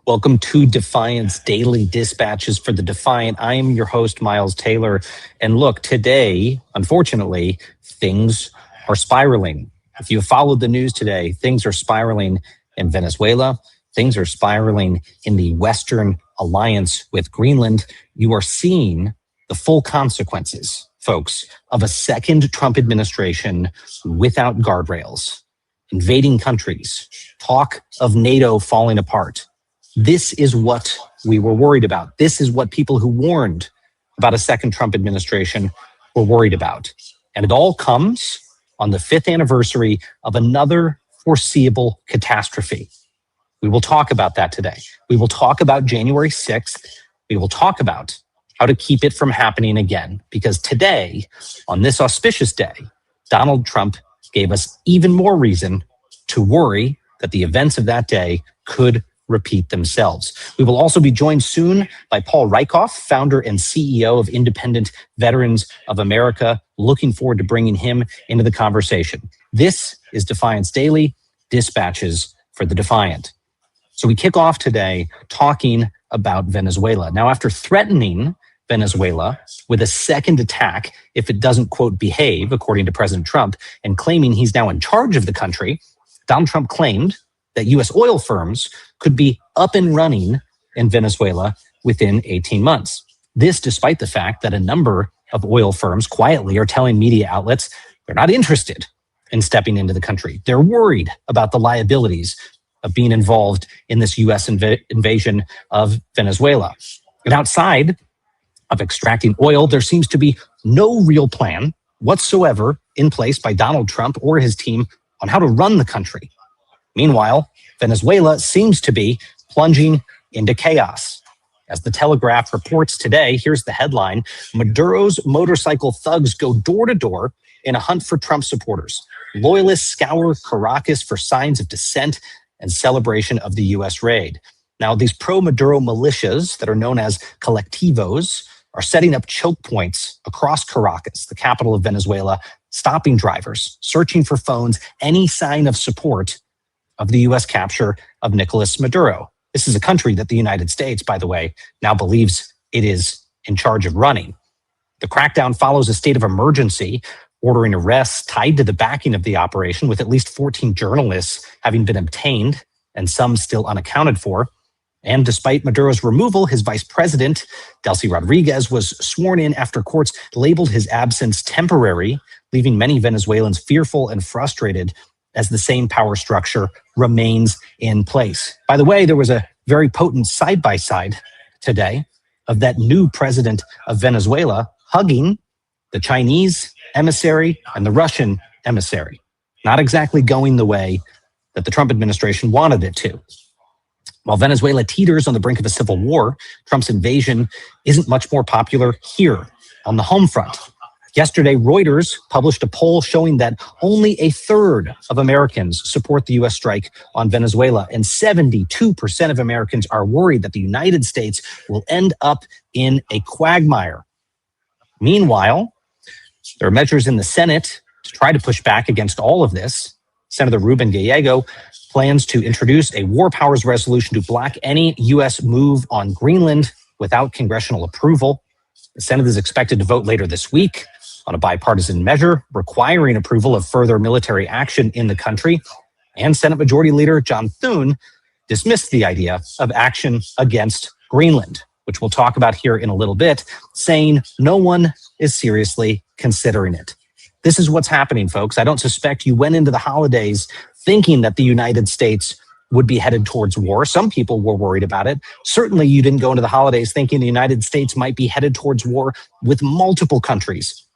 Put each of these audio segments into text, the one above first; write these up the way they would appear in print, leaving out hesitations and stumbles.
Welcome to Defiance Daily Dispatches for the Defiant. I am your host, Miles Taylor. And look, today, unfortunately, things are spiraling. If you followed the news today, things are spiraling in Venezuela. Things are spiraling in the Western alliance with Greenland. You are seeing the full consequences, folks, of a second Trump administration without guardrails, invading countries, talk of NATO falling apart. This is what we were worried about. This is what people who warned about a second Trump administration were worried about. And it all comes on the 5th anniversary of another foreseeable catastrophe. We will talk about that today. We will talk about January 6th. We will talk about how to keep it from happening again. Because today, on this auspicious day, Donald Trump gave us even more reason to worry that the events of that day could repeat themselves. We will also be joined soon by Paul Rieckhoff, founder and CEO of Independent Veterans of America. Looking forward to bringing him into the conversation. This is Defiance Daily, Dispatches for the Defiant. So we kick off today talking about Venezuela. Now, after threatening Venezuela with a second attack if it doesn't, quote, behave, according to President Trump, and claiming he's now in charge of the country, Donald Trump claimed that U.S. oil firms could be up and running in Venezuela within 18 months. This despite the fact that a number of oil firms quietly are telling media outlets they're not interested in stepping into the country. They're worried about the liabilities of being involved in this U.S. invasion of Venezuela. And outside of extracting oil, there seems to be no real plan whatsoever in place by Donald Trump or his team on how to run the country. Meanwhile, Venezuela seems to be plunging into chaos. As the Telegraph reports today, here's the headline: Maduro's motorcycle thugs go door to door in a hunt for Trump supporters. Loyalists scour Caracas for signs of dissent and celebration of the U.S. raid. Now, these pro-Maduro militias that are known as colectivos are setting up choke points across Caracas, the capital of Venezuela, stopping drivers, searching for phones, any sign of support of the U.S. capture of Nicolas Maduro. This is a country that the United States, by the way, now believes it is in charge of running. The crackdown follows a state of emergency, ordering arrests tied to the backing of the operation, with at least 14 journalists having been obtained and some still unaccounted for. And despite Maduro's removal, his vice president, Delcy Rodriguez, was sworn in after courts labeled his absence temporary, leaving many Venezuelans fearful and frustrated as the same power structure remains in place. By the way, there was a very potent side-by-side today of that new president of Venezuela hugging the Chinese emissary and the Russian emissary. Not exactly going the way that the Trump administration wanted it to. While Venezuela teeters on the brink of a civil war, Trump's invasion isn't much more popular here on the home front. Yesterday, Reuters published a poll showing that only a third of Americans support the U.S. strike on Venezuela, and 72% of Americans are worried that the United States will end up in a quagmire. Meanwhile, there are measures in the Senate to try to push back against all of this. Senator Ruben Gallego plans to introduce a war powers resolution to block any U.S. move on Greenland without congressional approval. The Senate is expected to vote later this week on a bipartisan measure requiring approval of further military action in the country. And Senate Majority Leader John Thune dismissed the idea of action against Greenland, which we'll talk about here in a little bit, saying no one is seriously considering it. This is what's happening, folks. I don't suspect you went into the holidays thinking that the United States would be headed towards war. Some people were worried about it. Certainly, you didn't go into the holidays thinking the United States might be headed towards war with multiple countries.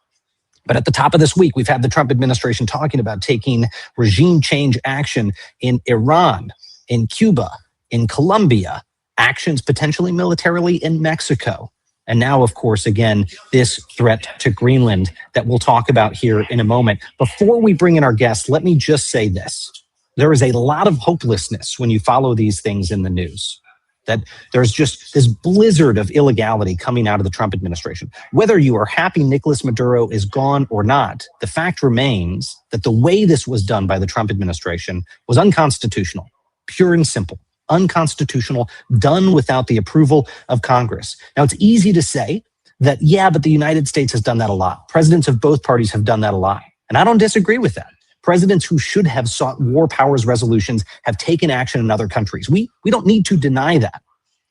But at the top of this week, we've had the Trump administration talking about taking regime change action in Iran, in Cuba, in Colombia, actions potentially militarily in Mexico. And now, of course, again, this threat to Greenland that we'll talk about here in a moment. Before we bring in our guests, let me just say this. There is a lot of hopelessness when you follow these things in the news. That there's just this blizzard of illegality coming out of the Trump administration. Whether you are happy Nicolas Maduro is gone or not, the fact remains that the way this was done by the Trump administration was unconstitutional, pure and simple, unconstitutional, done without the approval of Congress. Now, it's easy to say that, yeah, but the United States has done that a lot. Presidents of both parties have done that a lot. And I don't disagree with that. Presidents who should have sought war powers resolutions have taken action in other countries. We don't need to deny that.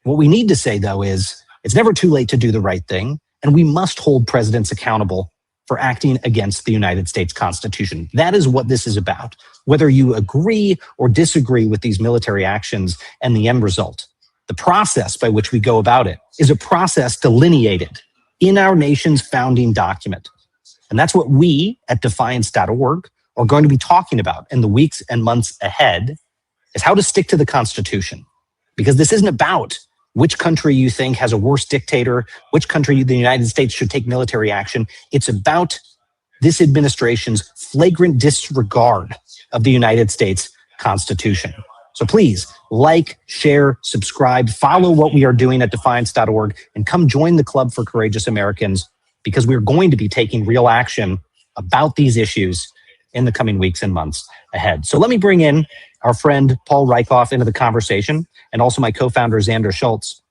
What we need to say, though, is it's never too late to do the right thing, and we must hold presidents accountable for acting against the United States Constitution. That is what this is about. Whether you agree or disagree with these military actions and the end result, the process by which we go about it is a process delineated in our nation's founding document. And that's what we at defiance.org are going to be talking about in the weeks and months ahead, is how to stick to the Constitution. Because this isn't about which country you think has a worse dictator, which country the United States should take military action. It's about this administration's flagrant disregard of the United States Constitution. So please like, share, subscribe, follow what we are doing at defiance.org, and come join the Club for Courageous Americans, because we're going to be taking real action about these issues in the coming weeks and months ahead. So let me bring in our friend Paul Rieckhoff into the conversation, and also my co-founder Xander Schultz.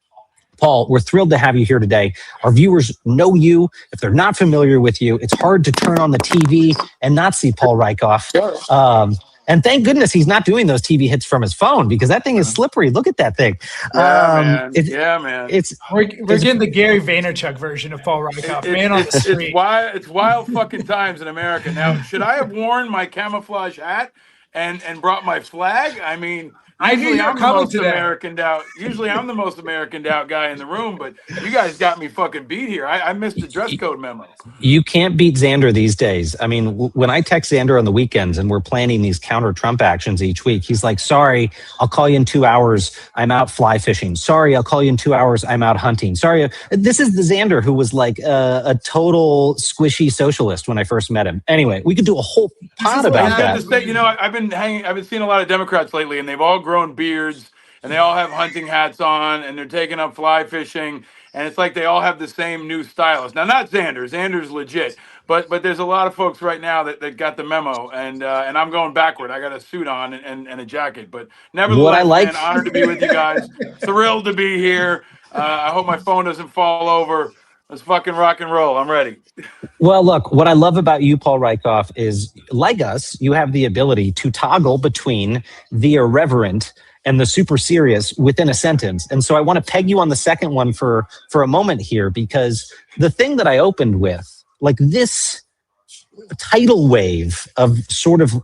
Paul, we're thrilled to have you here today. Our viewers know you. If they're not familiar with you, it's hard to turn on the TV and not see Paul Rieckhoff. Sure. And thank goodness he's not doing those TV hits from his phone, because that thing is slippery. Look at that thing. Man. We're getting the Gary Vaynerchuk version of Paul Rieckhoff. On the street. It's wild fucking times in America. Now, should I have worn my camouflage hat and brought my flag? I mean, usually I'm the most Americaned out. Usually I'm the most Americaned out guy in the room, but you guys got me fucking beat here. I missed the dress code memo. You can't beat Xander these days. I mean, when I text Xander on the weekends and we're planning these counter-Trump actions each week, he's like, sorry, I'll call you in 2 hours. I'm out fly fishing. Sorry, I'll call you in 2 hours. I'm out hunting. Sorry. This is the Xander who was like a total squishy socialist when I first met him. Anyway, we could do a whole pod about that. Say, I've been seeing a lot of Democrats lately, and they've all grown beards, and they all have hunting hats on, and they're taking up fly fishing, and it's like they all have the same new stylist. Now, not Xander. Xander's legit, but there's a lot of folks right now that got the memo, and I'm going backward. I got a suit on and a jacket, but nevertheless, man, honored to be with you guys. Thrilled to be here. I hope my phone doesn't fall over. Let's fucking rock and roll. I'm ready. Well, look, what I love about you, Paul Rieckhoff, is like us, you have the ability to toggle between the irreverent and the super serious within a sentence. And so I want to peg you on the second one for a moment here, because the thing that I opened with, like this tidal wave of sort of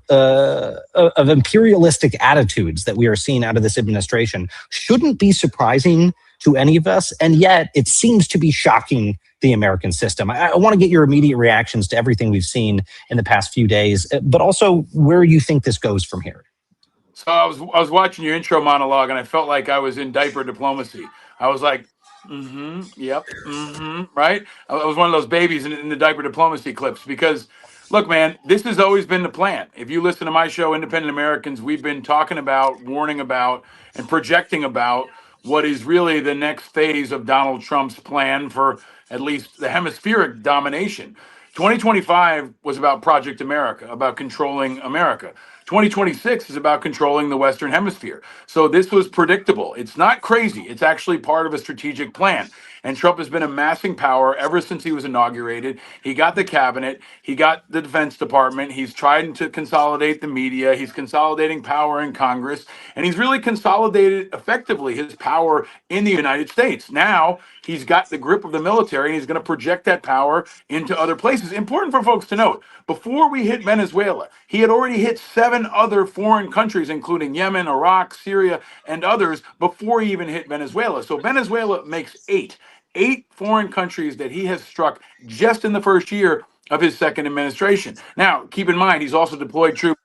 imperialistic attitudes that we are seeing out of this administration shouldn't be surprising to any of us, and yet it seems to be shocking the American system. I want to get your immediate reactions to everything we've seen in the past few days, but also where you think this goes from here. So I was watching your intro monologue, and I felt like I was in diaper diplomacy. I was like, yep, right? I was one of those babies in the diaper diplomacy clips, because look, man, this has always been the plan. If you listen to my show, Independent Americans, we've been talking about, warning about, and projecting about what is really the next phase of Donald Trump's plan for at least the hemispheric domination. 2025 was about Project America, about controlling America. 2026 is about controlling the Western Hemisphere. So this was predictable. It's not crazy. It's actually part of a strategic plan. And Trump has been amassing power ever since he was inaugurated. He got the cabinet. He got the Defense Department. He's trying to consolidate the media. He's consolidating power in Congress. And he's really consolidated effectively his power in the United States. Now he's got the grip of the military, and he's going to project that power into other places. Important for folks to note, before we hit Venezuela, he had already hit 7 other foreign countries, including Yemen, Iraq, Syria, and others, before he even hit Venezuela. So Venezuela makes 8 foreign countries that he has struck just in the first year of his second administration. Now, keep in mind, he's also deployed troops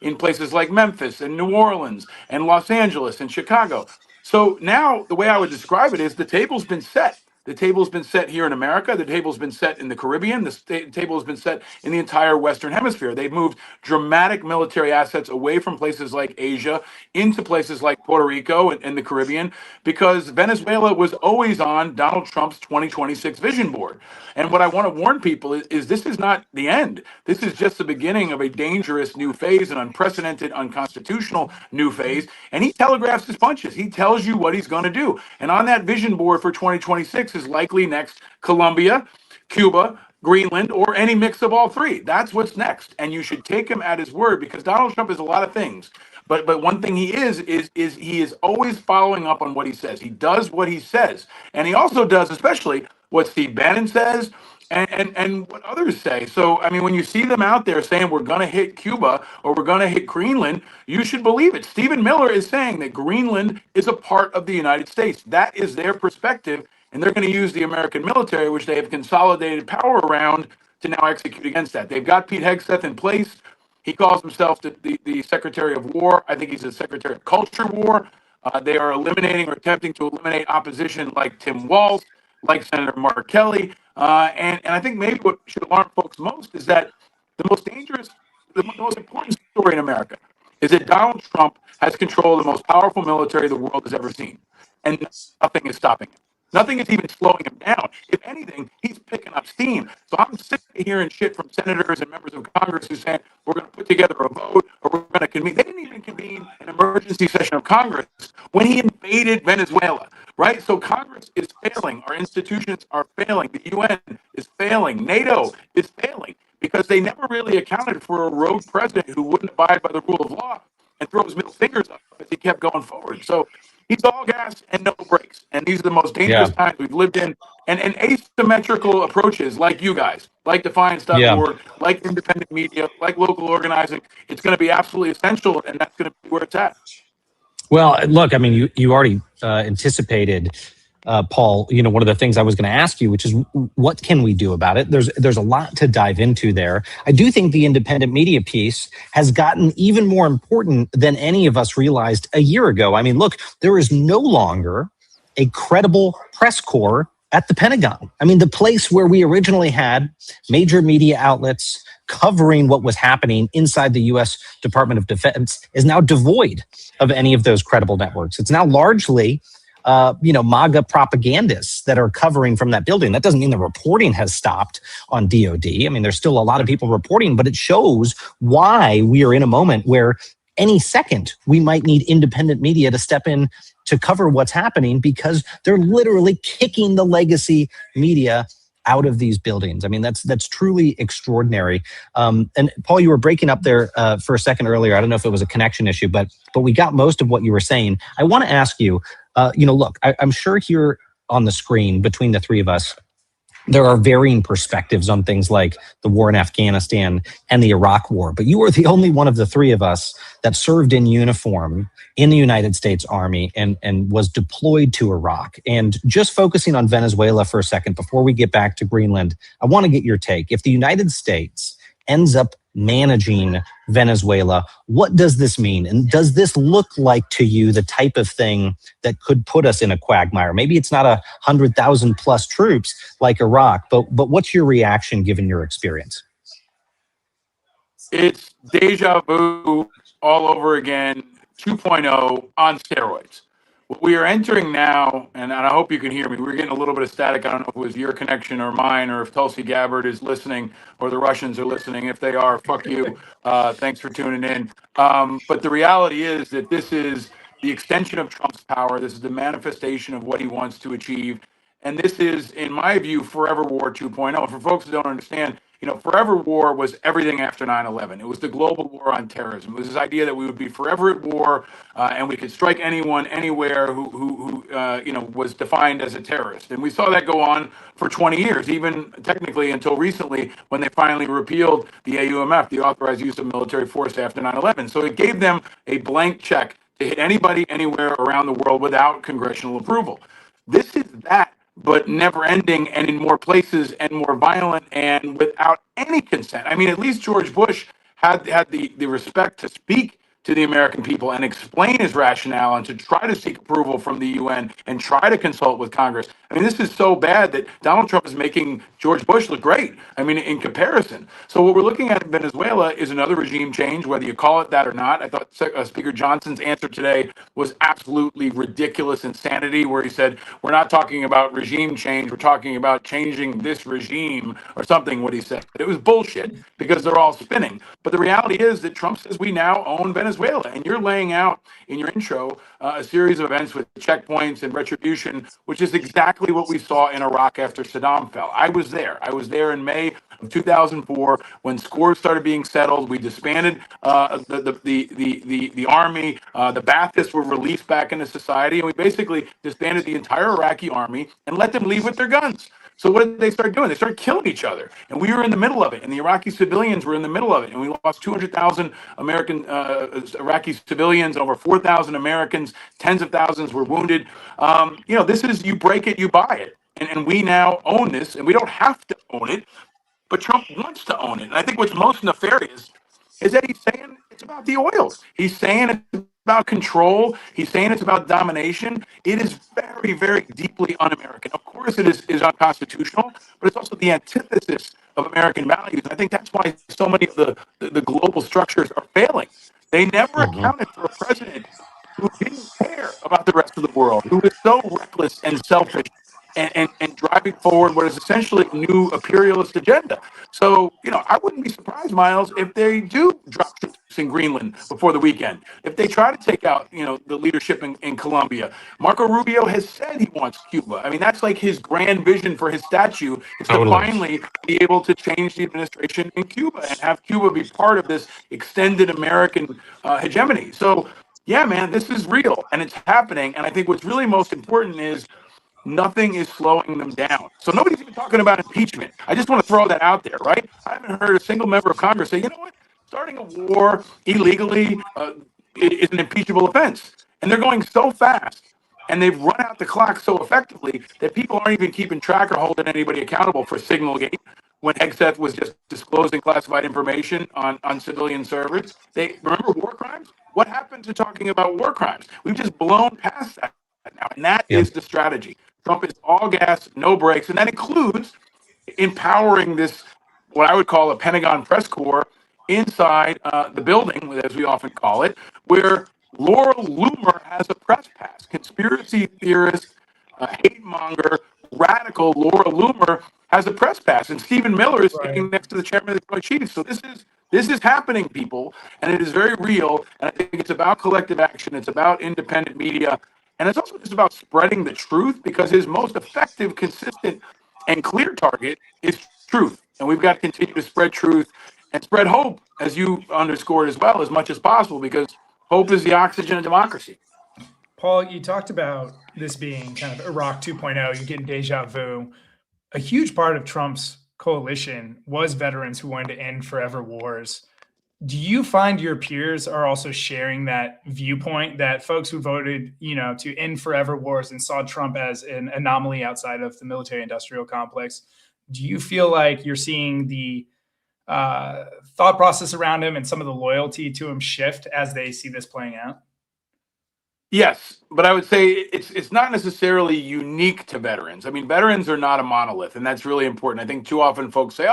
in places like Memphis and New Orleans and Los Angeles and Chicago. So now the way I would describe it is the table's been set. The table has been set here in America. The table has been set in the Caribbean. The table has been set in the entire Western Hemisphere. They've moved dramatic military assets away from places like Asia into places like Puerto Rico and the Caribbean, because Venezuela was always on Donald Trump's 2026 vision board. And what I want to warn people is this is not the end. This is just the beginning of a dangerous new phase, an unprecedented, unconstitutional new phase. And he telegraphs his punches. He tells you what he's going to do. And on that vision board for 2026 is likely next Colombia, Cuba, Greenland, or any mix of all three. That's what's next. And you should take him at his word, because Donald Trump is a lot of things. But one thing he is he is always following up on what he says. He does what he says. And he also does, especially what Steve Bannon says and what others say. So, I mean, when you see them out there saying we're going to hit Cuba or we're going to hit Greenland, you should believe it. Stephen Miller is saying that Greenland is a part of the United States. That is their perspective. And they're going to use the American military, which they have consolidated power around, to now execute against that. They've got Pete Hegseth in place. He calls himself the Secretary of War. I think he's the Secretary of Culture War. They are eliminating or attempting to eliminate opposition like Tim Walz, like Senator Mark Kelly. And I think maybe what should alarm folks most is that the most dangerous, the most important story in America is that Donald Trump has control of the most powerful military the world has ever seen. And nothing is stopping him. Nothing is even slowing him down. If anything, he's picking up steam. So I'm sick of hearing shit from senators and members of Congress who say we're going to put together a vote or we're going to convene. They didn't even convene an emergency session of Congress when he invaded Venezuela, right? So Congress is failing. Our institutions are failing. The UN is failing. NATO is failing because they never really accounted for a rogue president who wouldn't abide by the rule of law and throw his middle fingers up as he kept going forward. So he's all gas and no brakes. And these are the most dangerous times we've lived in. And asymmetrical approaches like you guys, like defiance.org, like independent media, like local organizing, it's going to be absolutely essential, and that's going to be where it's at. Well, look, I mean, you already anticipated, Paul, you know, one of the things I was going to ask you, which is what can we do about it? There's a lot to dive into there. I do think the independent media piece has gotten even more important than any of us realized a year ago. I mean, look, there is no longer a credible press corps at the Pentagon. I mean, the place where we originally had major media outlets covering what was happening inside the U.S. Department of Defense is now devoid of any of those credible networks. It's now largely MAGA propagandists that are covering from that building. That doesn't mean the reporting has stopped on DOD. I mean, there's still a lot of people reporting, but it shows why we are in a moment where any second we might need independent media to step in to cover what's happening, because they're literally kicking the legacy media out of these buildings. I mean, that's truly extraordinary. And Paul, you were breaking up there for a second earlier. I don't know if it was a connection issue, but we got most of what you were saying. I want to ask you, look, I'm sure here on the screen between the three of us, there are varying perspectives on things like the war in Afghanistan and the Iraq war, but you are the only one of the three of us that served in uniform in the United States Army and was deployed to Iraq. And just focusing on Venezuela for a second before we get back to Greenland, I want to get your take. If the United States ends up managing Venezuela, what does this mean? And does this look like to you the type of thing that could put us in a quagmire? Maybe it's not 100,000 plus troops like Iraq, but what's your reaction given your experience? It's deja vu all over again, 2.0 on steroids. What we are entering now, and I hope you can hear me, we're getting a little bit of static. I don't know if it was your connection or mine, or if Tulsi Gabbard is listening, or the Russians are listening. If they are, fuck you. Thanks for tuning in. But the reality is that this is the extension of Trump's power. This is the manifestation of what he wants to achieve. And this is, in my view, forever war 2.0. For folks who don't understand, forever war was everything after 9/11. It was the global war on terrorism. It was this idea that we would be forever at war and we could strike anyone, anywhere who was defined as a terrorist. And we saw that go on for 20 years, even technically until recently when they finally repealed the AUMF, the authorized use of military force after 9/11. So it gave them a blank check to hit anybody, anywhere around the world without congressional approval. This is that, but never ending and in more places and more violent and without any consent. I mean, at least George Bush had the respect to speak to the American people and explain his rationale and to try to seek approval from the UN and try to consult with Congress. I mean, this is so bad that Donald Trump is making George Bush look great. I mean, in comparison. So what we're looking at in Venezuela is another regime change, whether you call it that or not. I thought Speaker Johnson's answer today was absolutely ridiculous insanity, where he said, we're not talking about regime change, we're talking about changing this regime or something, what he said. It was bullshit because they're all spinning. But the reality is that Trump says we now own Venezuela. And you're laying out in your intro a series of events with checkpoints and retribution, which is exactly what we saw in Iraq after Saddam fell. I was there. I was there in May of 2004 when scores started being settled. We disbanded the army. The Baathists were released back into society, and we basically disbanded the entire Iraqi army and let them leave with their guns. So what did they start doing? They started killing each other, and we were in the middle of it, and the Iraqi civilians were in the middle of it, and we lost 200,000 American Iraqi civilians, over 4,000 Americans, tens of thousands were wounded. This is, you break it, you buy it, and we now own this, and we don't have to own it, but Trump wants to own it. And I think what's most nefarious is that he's saying it's about the oil. He's saying it's about control. He's saying it's about domination. It is very, very deeply un-American. Of course, it is unconstitutional, but it's also the antithesis of American values. I think that's why so many of the global structures are failing. They never accounted for a president who didn't care about the rest of the world, who was so reckless and selfish and driving forward what is essentially a new imperialist agenda. So, I wouldn't be surprised, Miles, if they do drop troops in Greenland before the weekend, if they try to take out, the leadership in Colombia. Marco Rubio has said he wants Cuba. I mean, that's like his grand vision for his statue, is to finally be able to change the administration in Cuba and have Cuba be part of this extended American hegemony. So, yeah, man, this is real and it's happening. And I think what's really most important is nothing is slowing them down. So nobody's even talking about impeachment. I just want to throw that out there, right? I haven't heard a single member of Congress say, you know what, starting a war illegally is an impeachable offense. And they're going so fast, and they've run out the clock so effectively that people aren't even keeping track or holding anybody accountable for Signalgate, when Hegseth was just disclosing classified information on civilian servers. They remember war crimes? What happened to talking about war crimes? We've just blown past that now, and that is the strategy. Trump is all gas, no brakes, and that includes empowering this, what I would call a Pentagon press corps inside the building, as we often call it, where Laura Loomer has a press pass. Conspiracy theorist, hate monger, radical Laura Loomer has a press pass, and Stephen Miller is sitting next to the chairman of the Joint Chiefs. So this is happening, people, and it is very real. And I think it's about collective action. It's about independent media. And it's also just about spreading the truth, because his most effective, consistent, and clear target is truth. And we've got to continue to spread truth and spread hope, as you underscored as well, as much as possible, because hope is the oxygen of democracy. Paul, you talked about this being kind of Iraq 2.0. You're getting deja vu. A huge part of Trump's coalition was veterans who wanted to end forever wars. Do you find your peers are also sharing that viewpoint, that folks who voted, to end forever wars and saw Trump as an anomaly outside of the military-industrial complex? Do you feel like you're seeing the thought process around him and some of the loyalty to him shift as they see this playing out? Yes, but I would say it's not necessarily unique to veterans. I mean, veterans are not a monolith, and that's really important. I think too often folks say,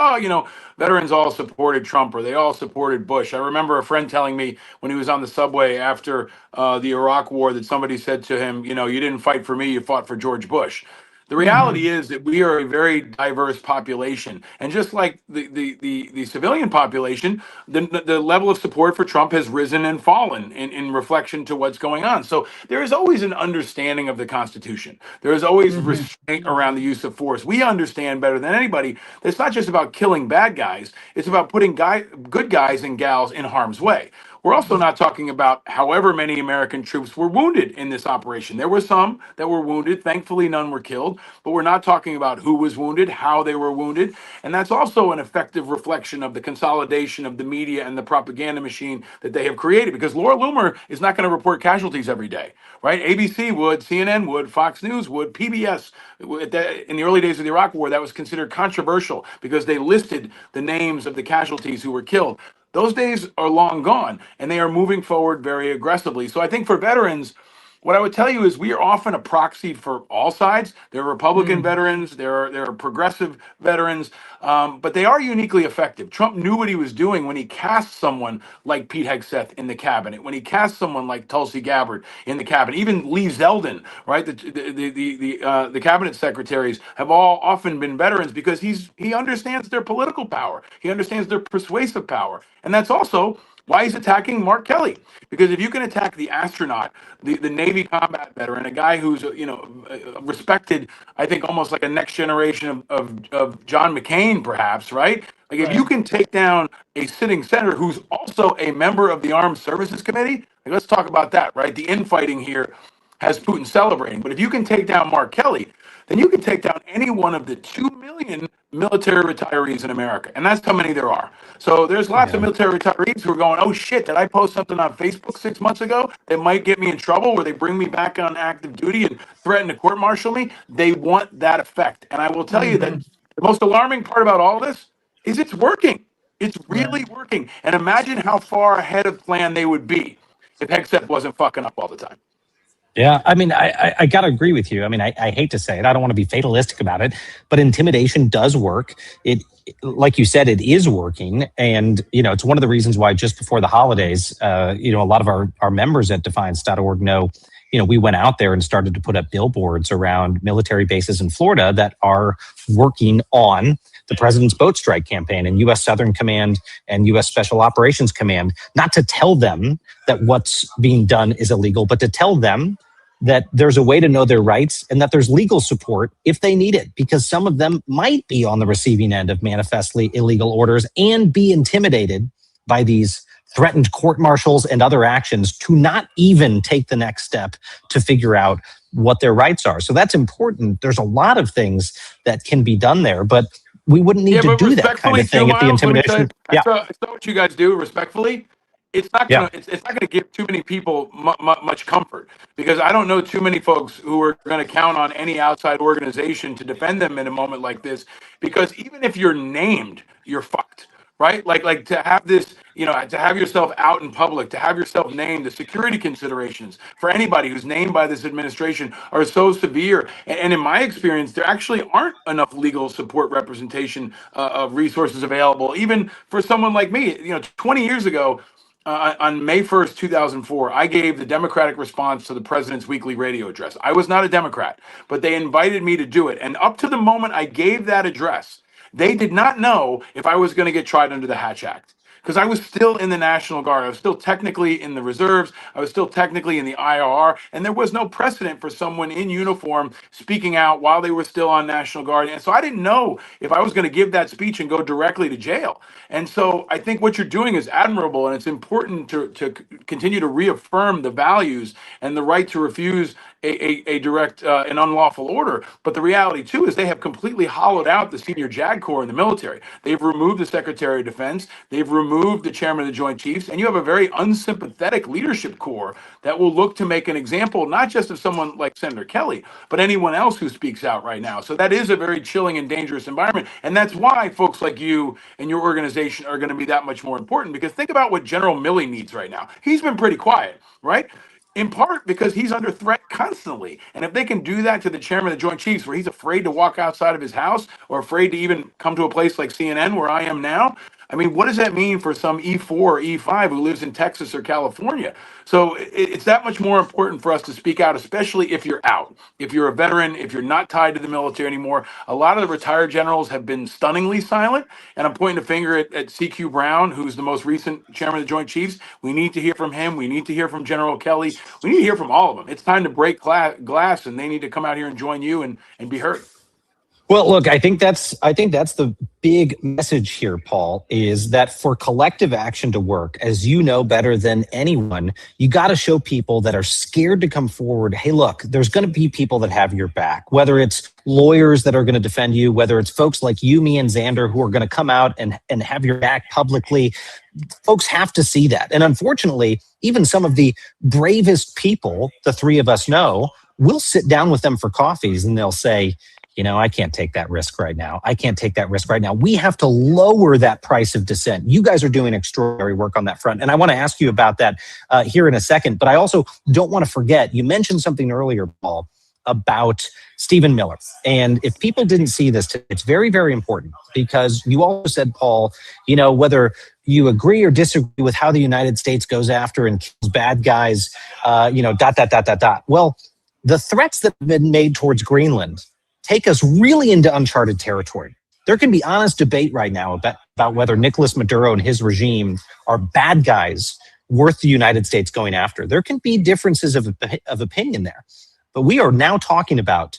veterans all supported Trump or they all supported Bush. I remember a friend telling me when he was on the subway after the Iraq War that somebody said to him, you didn't fight for me, you fought for George Bush. The reality is that we are a very diverse population, and just like the civilian population, the level of support for Trump has risen and fallen in reflection to what's going on. So there is always an understanding of the Constitution. There is always restraint around the use of force. We understand better than anybody that it's not just about killing bad guys; it's about putting good guys and gals in harm's way. We're also not talking about however many American troops were wounded in this operation. There were some that were wounded. Thankfully, none were killed. But we're not talking about who was wounded, how they were wounded. And that's also an effective reflection of the consolidation of the media and the propaganda machine that they have created. Because Laura Loomer is not going to report casualties every day, right? ABC would, CNN would, Fox News would, PBS. In the early days of the Iraq War, that was considered controversial because they listed the names of the casualties who were killed. Those days are long gone, and they are moving forward very aggressively. So I think for veterans, what I would tell you is we are often a proxy for all sides. There are Republican veterans, there are progressive veterans, but they are uniquely effective. Trump knew what he was doing when he cast someone like Pete Hegseth in the cabinet, when he cast someone like Tulsi Gabbard in the cabinet, even Lee Zeldin, right? The cabinet secretaries have all often been veterans because he understands their political power, he understands their persuasive power, and that's also why he's attacking Mark Kelly. Because if you can attack the astronaut, the Navy combat veteran, a guy who's respected, I think almost like a next generation of John McCain, perhaps, right? Like if you can take down a sitting senator who's also a member of the Armed Services Committee, like let's talk about that, right? The infighting here has Putin celebrating. But if you can take down Mark Kelly, then you can take down any one of the 2 million military retirees in America. And that's how many there are. So there's lots of military retirees who are going, oh shit, did I post something on Facebook 6 months ago that might get me in trouble, where they bring me back on active duty and threaten to court-martial me? They want that effect. And I will tell you that the most alarming part about all this is it's working. It's really working. And imagine how far ahead of plan they would be if Hegseth wasn't fucking up all the time. Yeah, I mean, I got to agree with you. I mean, I hate to say it. I don't want to be fatalistic about it, but intimidation does work. It, like you said, it is working. And, it's one of the reasons why just before the holidays, a lot of our members at defiance.org know, we went out there and started to put up billboards around military bases in Florida that are working on the president's boat strike campaign and U.S. Southern Command and U.S. Special Operations Command, not to tell them that what's being done is illegal, but to tell them that there's a way to know their rights and that there's legal support if they need it, because some of them might be on the receiving end of manifestly illegal orders and be intimidated by these threatened court martials and other actions to not even take the next step to figure out what their rights are. So that's important. There's a lot of things that can be done there, but we wouldn't need to do that kind of thing if the intimidation. I saw what you guys do respectfully. It's not gonna. It's not gonna give too many people much comfort, because I don't know too many folks who are going to count on any outside organization to defend them in a moment like this. Because even if you're named, you're fucked, right? Like to have this, to have yourself out in public, to have yourself named, the security considerations for anybody who's named by this administration are so severe. And in my experience, there actually aren't enough legal support representation of resources available, even for someone like me. 20 years ago. On May 1st, 2004, I gave the Democratic response to the president's weekly radio address. I was not a Democrat, but they invited me to do it. And up to the moment I gave that address, they did not know if I was going to get tried under the Hatch Act, because I was still in the National Guard. I was still technically in the reserves. I was still technically in the IRR. And there was no precedent for someone in uniform speaking out while they were still on National Guard. And so I didn't know if I was going to give that speech and go directly to jail. And so I think what you're doing is admirable, and it's important to continue to reaffirm the values and the right to refuse a direct an unlawful order. But the reality too is they have completely hollowed out the senior JAG Corps in the military. They've removed the Secretary of Defense. They've removed the Chairman of the Joint Chiefs, and you have a very unsympathetic leadership corps that will look to make an example, not just of someone like Senator Kelly, but anyone else who speaks out right now. So that is a very chilling and dangerous environment. And that's why folks like you and your organization are going to be that much more important, because think about what General Milley needs right now. He's been pretty quiet, right? In part because he's under threat constantly. And if they can do that to the Chairman of the Joint Chiefs, where he's afraid to walk outside of his house or afraid to even come to a place like CNN where I am now, I mean, what does that mean for some E4 or E5 who lives in Texas or California? So it's that much more important for us to speak out, especially if you're out, if you're a veteran, if you're not tied to the military anymore. A lot of the retired generals have been stunningly silent, and I'm pointing a finger at CQ Brown, who's the most recent Chairman of the Joint Chiefs. We need to hear from him. We need to hear from General Kelly. We need to hear from all of them. It's time to break glass, and they need to come out here and join you and be heard. Well, look, I think that's the big message here, Paul, is that for collective action to work, as you know better than anyone, you got to show people that are scared to come forward. Hey, look, there's going to be people that have your back, whether it's lawyers that are going to defend you, whether it's folks like you, me, and Xander who are going to come out and have your back publicly. Folks have to see that. And unfortunately, even some of the bravest people the three of us know, we'll sit down with them for coffees and they'll say, I can't take that risk right now. I can't take that risk right now. We have to lower that price of dissent. You guys are doing extraordinary work on that front. And I want to ask you about that here in a second. But I also don't want to forget, you mentioned something earlier, Paul, about Stephen Miller. And if people didn't see this, it's very, very important, because you also said, Paul, whether you agree or disagree with how the United States goes after and kills bad guys, Well, the threats that have been made towards Greenland take us really into uncharted territory. There can be honest debate right now about whether Nicolas Maduro and his regime are bad guys worth the United States going after. There can be differences of opinion there. But we are now talking about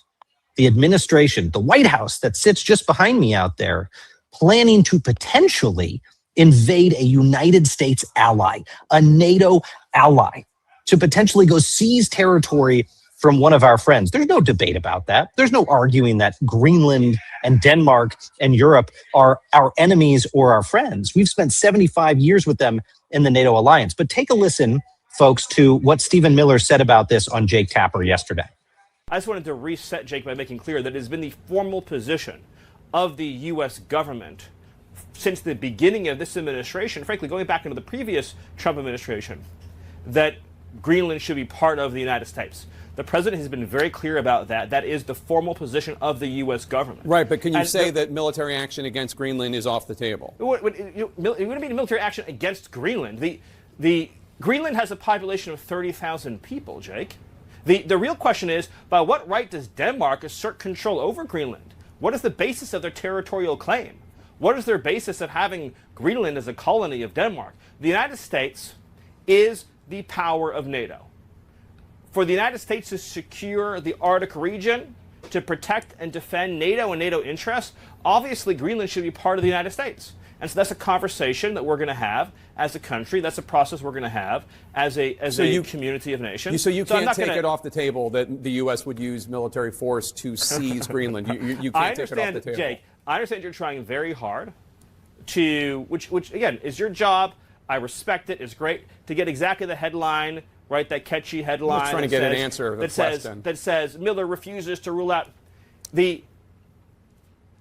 the administration, the White House that sits just behind me out there, planning to potentially invade a United States ally, a NATO ally, to potentially go seize territory from one of our friends. There's no debate about that. There's no arguing that Greenland and Denmark and Europe are our enemies or our friends. We've spent 75 years with them in the NATO alliance. But take a listen, folks, to what Stephen Miller said about this on Jake Tapper yesterday. I just wanted to reset, Jake, by making clear that it has been the formal position of the U.S. government since the beginning of this administration, frankly, going back into the previous Trump administration, that Greenland should be part of the United States. The president has been very clear about that. That is the formal position of the U.S. government. Right, but can you say that military action against Greenland is off the table? It wouldn't be military action against Greenland. The Greenland has a population of 30,000 people, Jake. The real question is, by what right does Denmark assert control over Greenland? What is the basis of their territorial claim? What is their basis of having Greenland as a colony of Denmark? The United States is the power of NATO. For the United States to secure the Arctic region, to protect and defend NATO and NATO interests, obviously Greenland should be part of the United States. And so that's a conversation that we're going to have as a country. That's a process we're going to have as a community of nations. So you can't take it off the table that the U.S. would use military force to seize Greenland. You can't take it off the table. Jake, I understand you're trying very hard to, which again, is your job. I respect it. It's great to get exactly the headline, right? That catchy headline. I'm trying to get an answer to the question. That says Miller refuses to rule out. The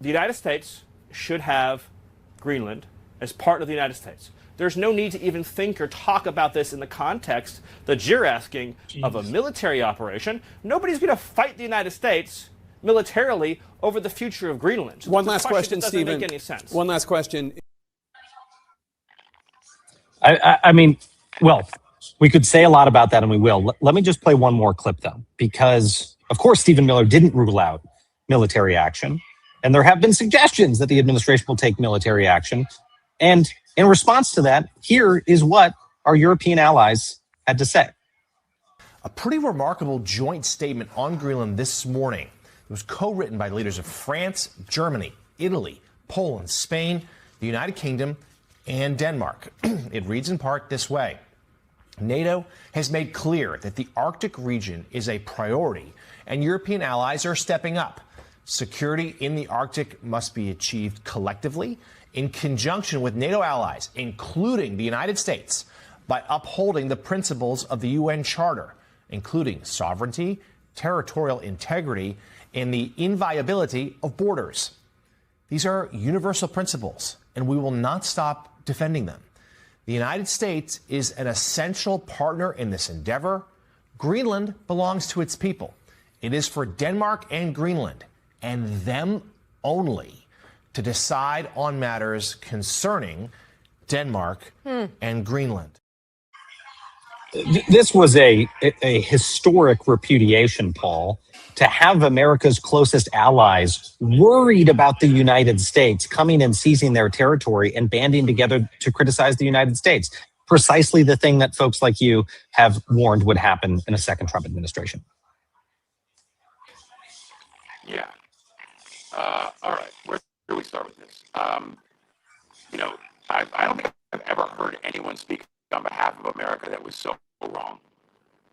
United States should have Greenland as part of the United States. There's no need to even think or talk about this in the context that you're asking of a military operation. Nobody's going to fight the United States militarily over the future of Greenland. One last question, Stephen. Doesn't make any sense. One last question. I mean, well, we could say a lot about that, and we will. Let me just play one more clip, though, because, of course, Stephen Miller didn't rule out military action, and there have been suggestions that the administration will take military action. And in response to that, here is what our European allies had to say. A pretty remarkable joint statement on Greenland this morning. It was co-written by leaders of France, Germany, Italy, Poland, Spain, the United Kingdom, and Denmark. It reads in part this way. NATO has made clear that the Arctic region is a priority, and European allies are stepping up. Security in the Arctic must be achieved collectively in conjunction with NATO allies, including the United States, by upholding the principles of the UN Charter, including sovereignty, territorial integrity, and the inviolability of borders. These are universal principles, and we will not stop defending them. The United States is an essential partner in this endeavor. Greenland belongs to its people. It is for Denmark and Greenland, and them only, to decide on matters concerning Denmark and Greenland. This was a historic repudiation, Paul, to have America's closest allies worried about the United States coming and seizing their territory and banding together to criticize the United States. Precisely the thing that folks like you have warned would happen in a second Trump administration. Yeah. All right. Where do we start with this? I don't think I've ever heard anyone speak on behalf of America that was so wrong.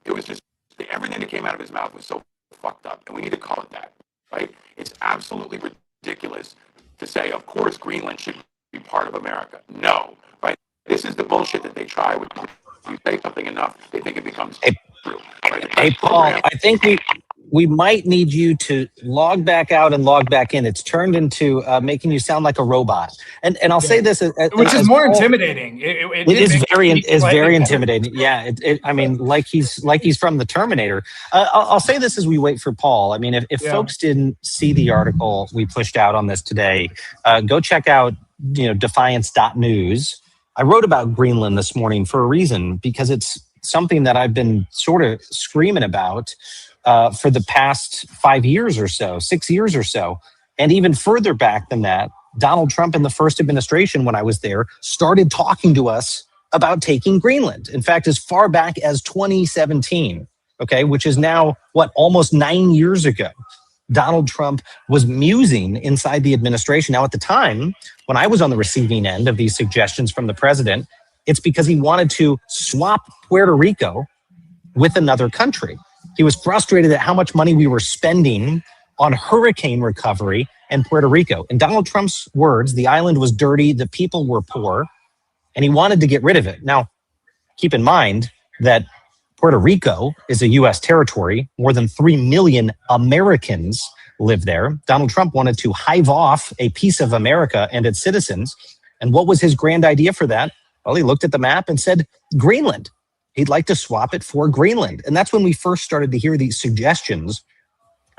It was just everything that came out of his mouth was so fucked up, and we need to call it that, right? It's absolutely ridiculous to say, of course, Greenland should be part of America. No, right? This is the bullshit that they try with. You say something enough, they think it becomes true. Right? Hey, Paul, I think we might need you to log back out and log back in. It's turned into making you sound like a robot. And I'll say this, which is more intimidating. It is very intimidating. Yeah, I mean, like he's from the Terminator. I'll say this as we wait for Paul. I mean, if folks didn't see the article we pushed out on this today, go check out defiance.news. I wrote about Greenland this morning for a reason, because it's something that I've been sort of screaming about for the past 5 years or so, 6 years or so. And even further back than that, Donald Trump in the first administration, when I was there, started talking to us about taking Greenland. In fact, as far back as 2017, okay, which is now, almost 9 years ago, Donald Trump was musing inside the administration. Now, at the time, when I was on the receiving end of these suggestions from the president, it's because he wanted to swap Puerto Rico with another country. He was frustrated at how much money we were spending on hurricane recovery in Puerto Rico. In Donald Trump's words, the island was dirty, the people were poor, and he wanted to get rid of it. Now, keep in mind that Puerto Rico is a U.S. territory. More than 3 million Americans live there. Donald Trump wanted to hive off a piece of America and its citizens. And what was his grand idea for that? Well, he looked at the map and said, Greenland. He'd like to swap it for Greenland. And that's when we first started to hear these suggestions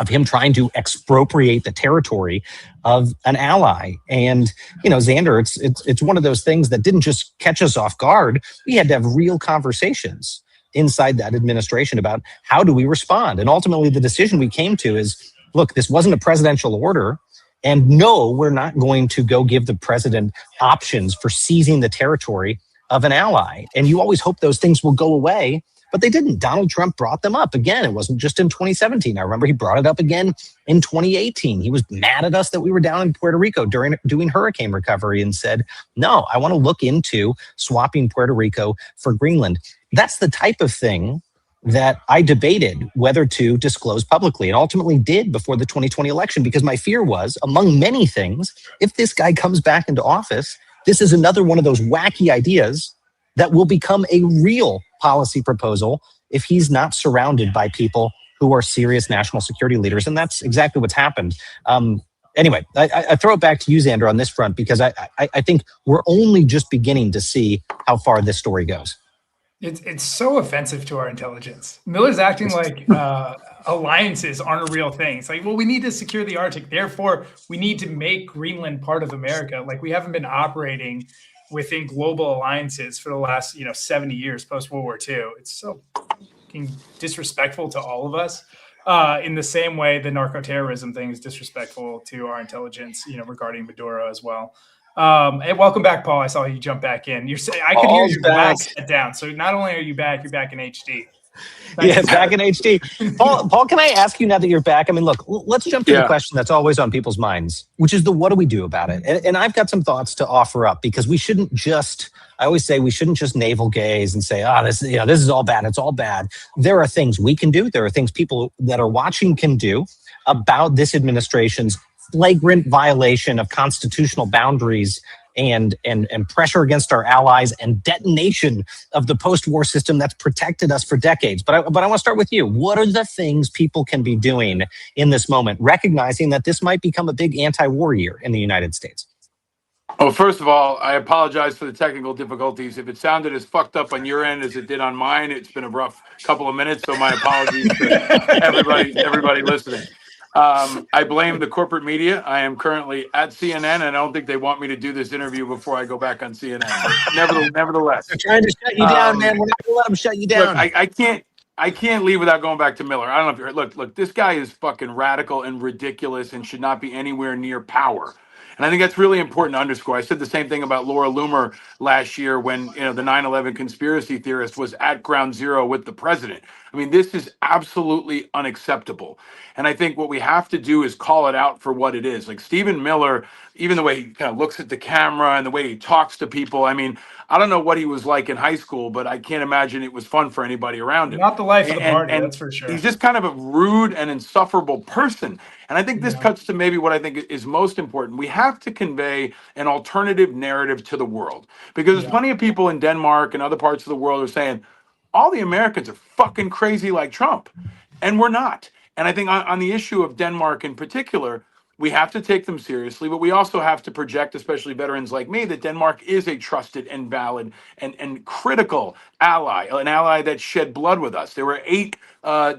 of him trying to expropriate the territory of an ally. And, Xander, it's one of those things that didn't just catch us off guard. We had to have real conversations inside that administration about how do we respond. And ultimately, the decision we came to is, look, this wasn't a presidential order. And no, we're not going to go give the president options for seizing the territory of an ally. And you always hope those things will go away, but they didn't. Donald Trump brought them up again. It wasn't just in 2017. I remember he brought it up again in 2018. He was mad at us that we were down in Puerto Rico doing hurricane recovery and said, no, I want to look into swapping Puerto Rico for Greenland. That's the type of thing that I debated whether to disclose publicly, and ultimately did before the 2020 election, because my fear was, among many things, if this guy comes back into office, this is another one of those wacky ideas that will become a real policy proposal if he's not surrounded by people who are serious national security leaders. And that's exactly what's happened. Anyway, I throw it back to you, Xander, on this front, because I think we're only just beginning to see how far this story goes. It's so offensive to our intelligence. Miller's acting like alliances aren't a real thing. It's like, well, we need to secure the Arctic. Therefore, we need to make Greenland part of America. Like, we haven't been operating within global alliances for the last, 70 years post World War II. It's so fucking disrespectful to all of us. In the same way, the narco-terrorism thing is disrespectful to our intelligence, regarding Maduro as well. And welcome back, Paul. I saw you jump back in. I could hear your glass set down. So not only are you back, you're back in HD. Back in HD. Paul, can I ask you now that you're back? I mean, look, let's jump to the question that's always on people's minds, which is what do we do about it? And I've got some thoughts to offer up, because we shouldn't just, I always say we shouldn't just navel gaze and say, this is all bad. It's all bad. There are things we can do. There are things people that are watching can do about this administration's flagrant violation of constitutional boundaries and pressure against our allies and detonation of the post-war system that's protected us for decades. But I want to start with you. What are the things people can be doing in this moment, recognizing that this might become a big anti-war year in the United States? Oh, first of all, I apologize for the technical difficulties. If it sounded as fucked up on your end as it did on mine, it's been a rough couple of minutes, so my apologies to everybody listening. I blame the corporate media. I am currently at CNN, and I don't think they want me to do this interview before I go back on CNN. Nevertheless, they're trying to shut you down, man. We're not going to let them shut you down. Look, I can't leave without going back to Miller. I don't know if you're look. This guy is fucking radical and ridiculous, and should not be anywhere near power. And I think that's really important to underscore. I said the same thing about Laura Loomer last year when, the 9/11 conspiracy theorist was at ground zero with the president. I mean, this is absolutely unacceptable. And I think what we have to do is call it out for what it is. Like Stephen Miller, even the way he kind of looks at the camera and the way he talks to people. I mean, I don't know what he was like in high school, but I can't imagine it was fun for anybody around him. Not the life of the party, that's for sure. He's just kind of a rude and insufferable person. And I think this cuts to maybe what I think is most important. We have to convey an alternative narrative to the world, because there's plenty of people in Denmark and other parts of the world who are saying, all the Americans are fucking crazy like Trump. And we're not. And I think on the issue of Denmark in particular, we have to take them seriously, but we also have to project, especially veterans like me, that Denmark is a trusted and valid and critical ally, an ally that shed blood with us. There were 8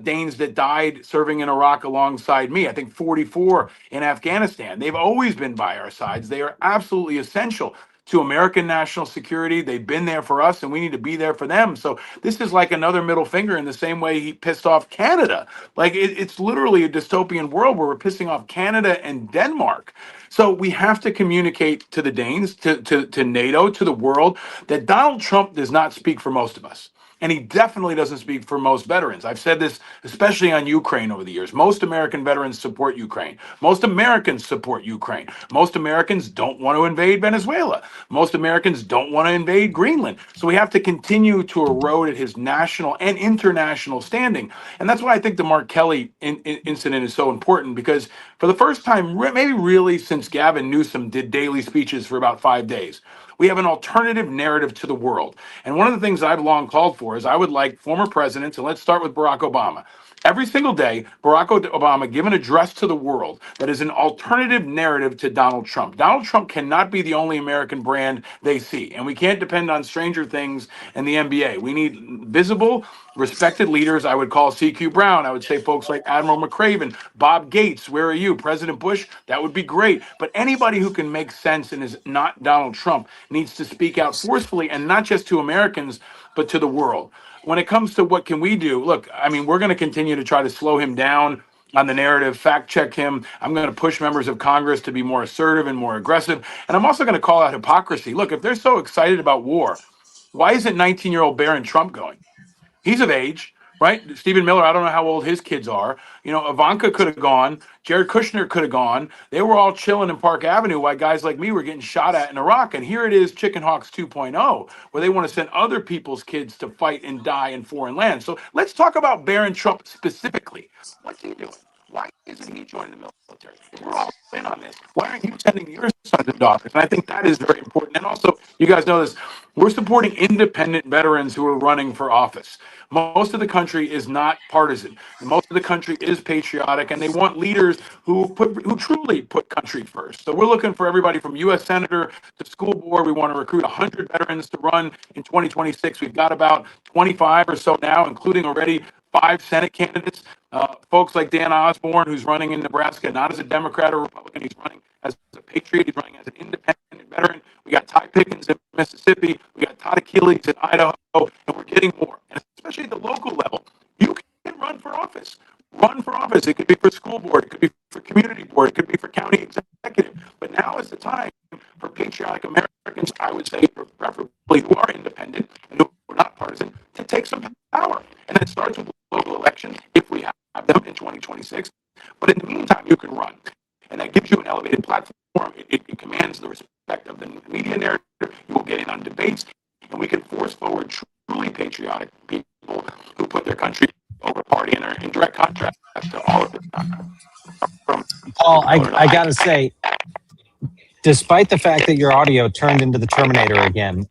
Danes that died serving in Iraq alongside me. I think 44 in Afghanistan. They've always been by our sides. They are absolutely essential to American national security. They've been there for us, and we need to be there for them. So this is like another middle finger in the same way he pissed off Canada. Like it's literally a dystopian world where we're pissing off Canada and Denmark. So we have to communicate to the Danes, to NATO, to the world, that Donald Trump does not speak for most of us. And he definitely doesn't speak for most veterans. I've said this, especially on Ukraine over the years. Most American veterans support Ukraine. Most Americans support Ukraine. Most Americans don't want to invade Venezuela. Most Americans don't want to invade Greenland. So we have to continue to erode at his national and international standing. And that's why I think the Mark Kelly incident is so important, because for the first time, maybe really since Gavin Newsom did daily speeches for about 5 days, we have an alternative narrative to the world. And one of the things I've long called for is I would like former presidents, and let's start with Barack Obama. Every single day, Barack Obama give an address to the world that is an alternative narrative to Donald Trump. Donald Trump cannot be the only American brand they see, and we can't depend on Stranger Things and the NBA. We need visible, respected leaders. I would call CQ Brown. I would say folks like Admiral McRaven, Bob Gates, where are you? President Bush, that would be great. But anybody who can make sense and is not Donald Trump needs to speak out forcefully, and not just to Americans, but to the world. When it comes to what can we do, look, I mean, we're going to continue to try to slow him down on the narrative, fact check him. I'm going to push members of Congress to be more assertive and more aggressive. And I'm also going to call out hypocrisy. Look, if they're so excited about war, why isn't 19-year-old Barron Trump going? He's of age, right? Stephen Miller, I don't know how old his kids are. You know, Ivanka could have gone. Jared Kushner could have gone. They were all chilling in Park Avenue while guys like me were getting shot at in Iraq. And here it is, Chicken Hawks 2.0, where they want to send other people's kids to fight and die in foreign lands. So let's talk about Barron Trump specifically. What's he doing? Why isn't he joining the military? We're all in on this. Why aren't you sending your sons and daughters? And I think that is very important. And also, you guys know this, we're supporting independent veterans who are running for office. Most of the country is not partisan. Most of the country is patriotic, and they want leaders who truly put country first. So we're looking for everybody from U.S. Senator to school board. We want to recruit 100 veterans to run in 2026. We've got about 25 or so now, including already 5 Senate candidates. Folks like Dan Osborne, who's running in Nebraska, not as a Democrat or Republican. He's running as a patriot. He's running as an independent veteran. We got Ty Pickens in Mississippi. We got Todd Achilles in Idaho, and we're getting more. And especially at the local level, you can run for office. Run for office. It could be for school board. It could be for community board. It could be for county executive. But now is the time for patriotic Americans, I would say, preferably who are independent and who are not partisan, to take some power. And it starts with local elections, if we have them in 2026. But in the meantime, you can run. And that gives you an elevated platform. It commands the respect of the media narrative. You will get in on debates, and we can force forward truly patriotic people who put their country over party and are in direct contrast to all of this. Paul, I got to say, despite the fact that your audio turned into the Terminator again,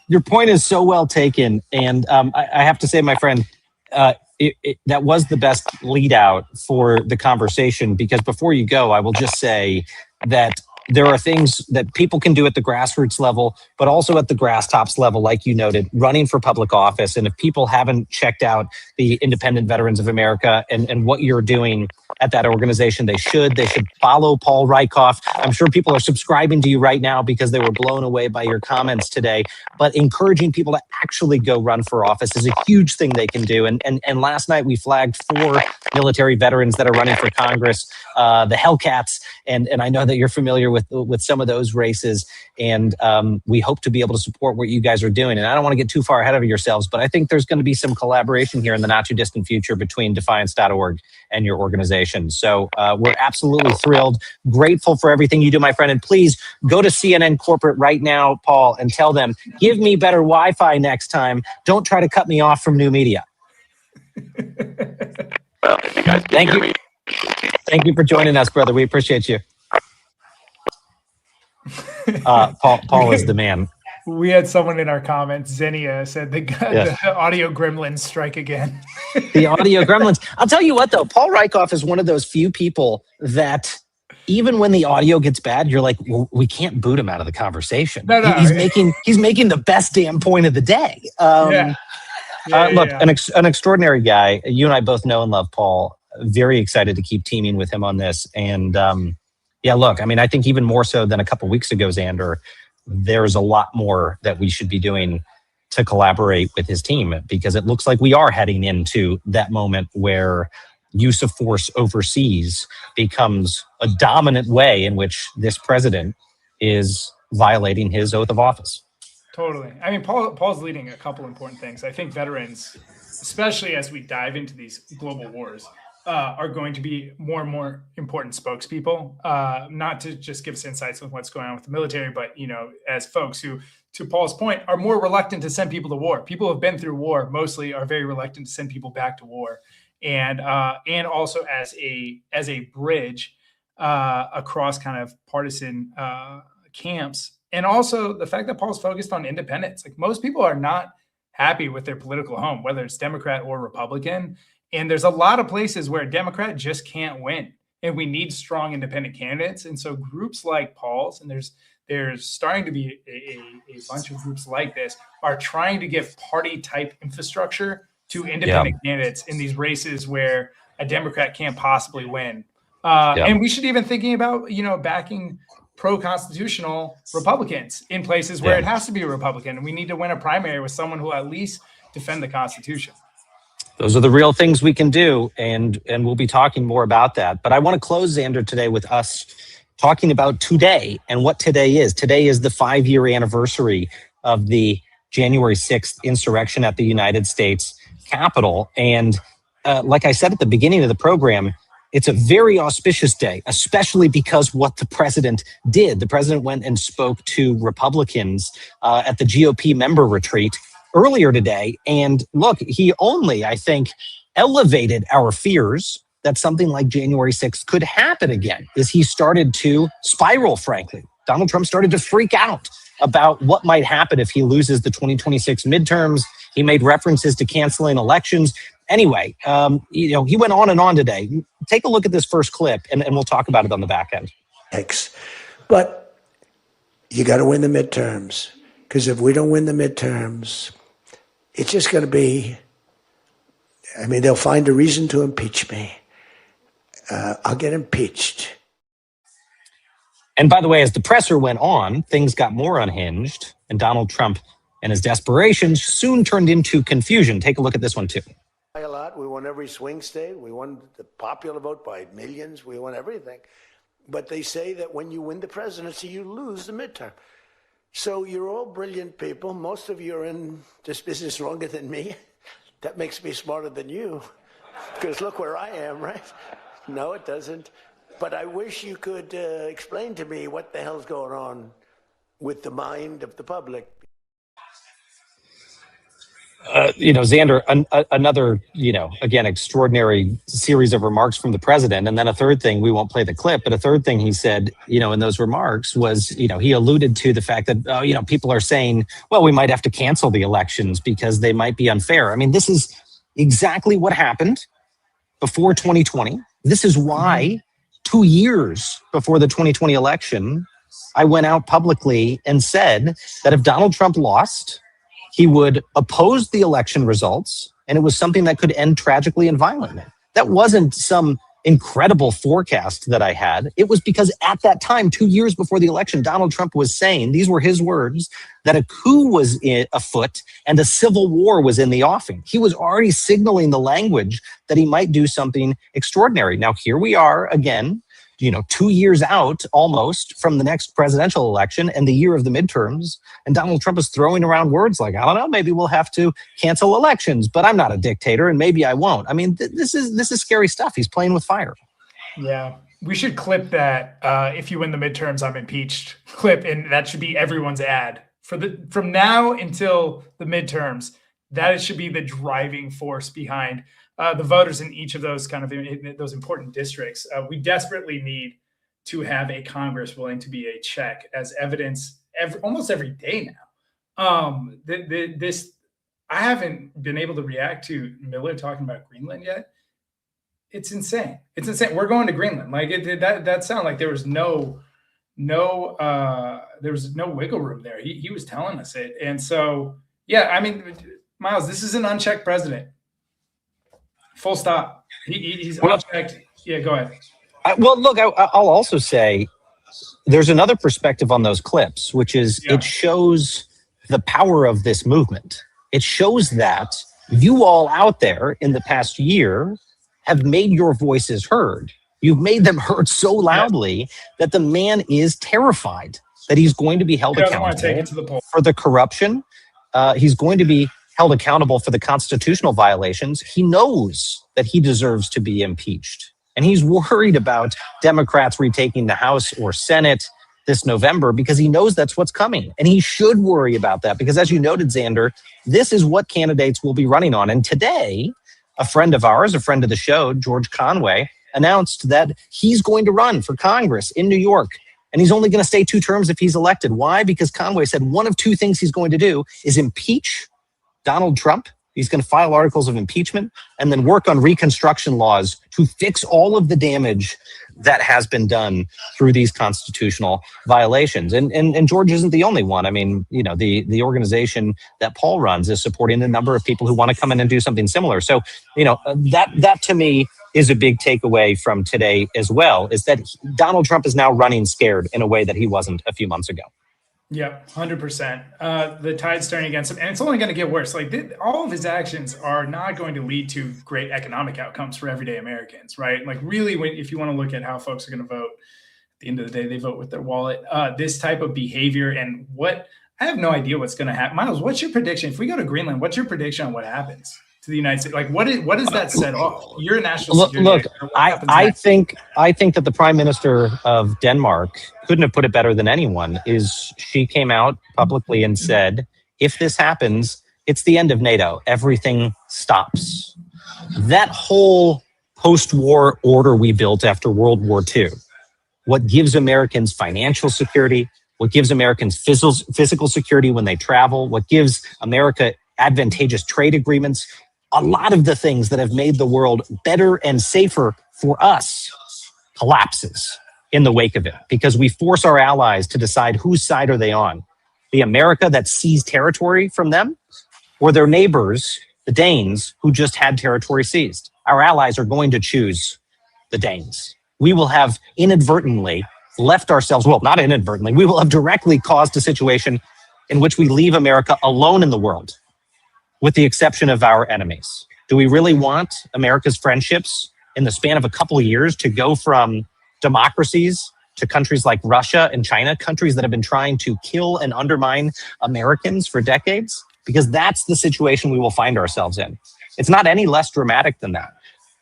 your point is so well taken, and I have to say, my friend, that was the best lead out for the conversation, because before you go, I will just say that there are things that people can do at the grassroots level, but also at the grass tops level, like you noted, running for public office. And if people haven't checked out the Independent Veterans of America and what you're doing at that organization, they should follow Paul Rieckhoff. I'm sure people are subscribing to you right now because they were blown away by your comments today, but encouraging people to actually go run for office is a huge thing they can do. And last night we flagged 4 military veterans that are running for Congress, the Hellcats, and I know that you're familiar with some of those races, and we hope to be able to support what you guys are doing. And I don't want to get too far ahead of yourselves, but I think there's going to be some collaboration here in the not too distant future between defiance.org and your organization. So we're absolutely thrilled, grateful for everything you do, my friend. And please go to CNN Corporate right now, Paul, and tell them, give me better Wi-Fi next time. Don't try to cut me off from new media. Well, if you guys can hear me. Thank you for joining us, brother. We appreciate you. Paul is the man. We had someone in our comments, Xenia, said the audio gremlins strike again. The audio gremlins. I'll tell you what, though, Paul Rieckhoff is one of those few people that even when the audio gets bad, you're like, well, we can't boot him out of the conversation. No, he's making the best damn point of the day. Look, an extraordinary guy. You and I both know and love Paul. Very excited to keep teaming with him on this. And look, I mean, I think even more so than a couple weeks ago, Xander, there's a lot more that we should be doing to collaborate with his team, because it looks like we are heading into that moment where use of force overseas becomes a dominant way in which this president is violating his oath of office. Totally. I mean, Paul's leading a couple important things. I think veterans, especially as we dive into these global wars, are going to be more and more important spokespeople, not to just give us insights on what's going on with the military, but, as folks who, to Paul's point, are more reluctant to send people to war. People who have been through war mostly are very reluctant to send people back to war. And also as a bridge across kind of partisan camps. And also the fact that Paul's focused on independence. Like, most people are not happy with their political home, whether it's Democrat or Republican. And there's a lot of places where a Democrat just can't win. And we need strong independent candidates. And so groups like Paul's, and there's starting to be a bunch of groups like this, are trying to give party type infrastructure to independent candidates in these races where a Democrat can't possibly win. And we should even thinking about, backing pro-constitutional Republicans in places where it has to be a Republican. And we need to win a primary with someone who will at least defend the Constitution. Those are the real things we can do, and we'll be talking more about that. But I want to close, Xander, today with us talking about today and what today is. Today is the 5-year anniversary of the January 6th insurrection at the United States Capitol. And like I said at the beginning of the program, it's a very auspicious day, especially because what the president did. The president went and spoke to Republicans at the GOP member retreat earlier today. And look, he only, I think, elevated our fears that something like January 6th could happen again, as he started to spiral, frankly. Donald Trump started to freak out about what might happen if he loses the 2026 midterms. He made references to canceling elections. Anyway, he went on and on today. Take a look at this first clip, and we'll talk about it on the back end. But you got to win the midterms, because if we don't win the midterms, it's just going to be, they'll find a reason to impeach me. I'll get impeached. And by the way, as the presser went on, things got more unhinged, and Donald Trump and his desperations soon turned into confusion. Take a look at this one, too. A lot. We won every swing state. We won the popular vote by millions. We won everything. But they say that when you win the presidency, you lose the midterm. So you're all brilliant people. Most of you are in this business longer than me. That makes me smarter than you, because look where I am, right? No, it doesn't. But I wish you could explain to me what the hell's going on with the mind of the public. Xander, another, again, extraordinary series of remarks from the president. And then a third thing, we won't play the clip, but a third thing he said, in those remarks was, he alluded to the fact that, people are saying, well, we might have to cancel the elections because they might be unfair. I mean, this is exactly what happened before 2020. This is why 2 years before the 2020 election, I went out publicly and said that if Donald Trump lost, he would oppose the election results, and it was something that could end tragically and violently. That wasn't some incredible forecast that I had. It was because at that time, 2 years before the election, Donald Trump was saying, these were his words, that a coup was afoot and a civil war was in the offing. He was already signaling the language that he might do something extraordinary. Now, here we are again, 2 years out almost from the next presidential election and the year of the midterms. And Donald Trump is throwing around words like, I don't know, maybe we'll have to cancel elections, but I'm not a dictator and maybe I won't. I mean, this is scary stuff. He's playing with fire. Yeah. We should clip that. If you win the midterms, I'm impeached clip. And that should be everyone's ad from now until the midterms. That should be the driving force behind the voters in each of those those important districts. We desperately need to have a Congress willing to be a check, as evidence almost every day This, I haven't been able to react to Miller talking about Greenland yet. It's insane. It's insane. We're going to Greenland. Like that sounded like there was no wiggle room there. He was telling us it. And so, yeah, I mean, Miles, this is an unchecked president. Full stop. He's unchecked. Yeah, go ahead. Well, look, I'll also say there's another perspective on those clips, which is it shows the power of this movement. It shows that you all out there in the past year have made your voices heard. You've made them heard so loudly that the man is terrified that he's going to be held accountable for the corruption. He's going to be held accountable for the constitutional violations. He knows that he deserves to be impeached. And he's worried about Democrats retaking the House or Senate this November because he knows that's what's coming. And he should worry about that because, as you noted, Xander, this is what candidates will be running on. And today, a friend of ours, a friend of the show, George Conway, announced that he's going to run for Congress in New York. And he's only going to stay 2 terms if he's elected. Why? Because Conway said one of 2 things he's going to do is impeach Donald Trump. He's going to file articles of impeachment and then work on reconstruction laws to fix all of the damage that has been done through these constitutional violations. And George isn't the only one. I mean, you know, the organization that Paul runs is supporting a number of people who want to come in and do something similar. So, you know, that to me is a big takeaway from today as well, is that Donald Trump is now running scared in a way that he wasn't a few months ago. Yeah, 100%. The tide's turning against him, and it's only going to get worse. Like all of his actions are not going to lead to great economic outcomes for everyday Americans, right? Like really, if you want to look at how folks are going to vote, at the end of the day, they vote with their wallet. This type of behavior and I have no idea what's going to happen. Miles, what's your prediction? If we go to Greenland, what's your prediction on what happens to the United States? Like what does that set off? You're a national security. Look, I think that the Prime Minister of Denmark couldn't have put it better than anyone. She came out publicly and said, if this happens, it's the end of NATO. Everything stops. That whole post-war order we built after World War II, what gives Americans financial security, what gives Americans physical security when they travel, what gives America advantageous trade agreements, a lot of the things that have made the world better and safer for us collapses in the wake of it, because we force our allies to decide whose side are they on. The America that seized territory from them, or their neighbors, the Danes, who just had territory seized. Our allies are going to choose the Danes. We will have inadvertently left ourselves, well, not inadvertently, we will have directly caused a situation in which we leave America alone in the world, with the exception of our enemies. Do we really want America's friendships in the span of a couple of years to go from democracies to countries like Russia and China, countries that have been trying to kill and undermine Americans for decades? Because that's the situation we will find ourselves in. It's not any less dramatic than that.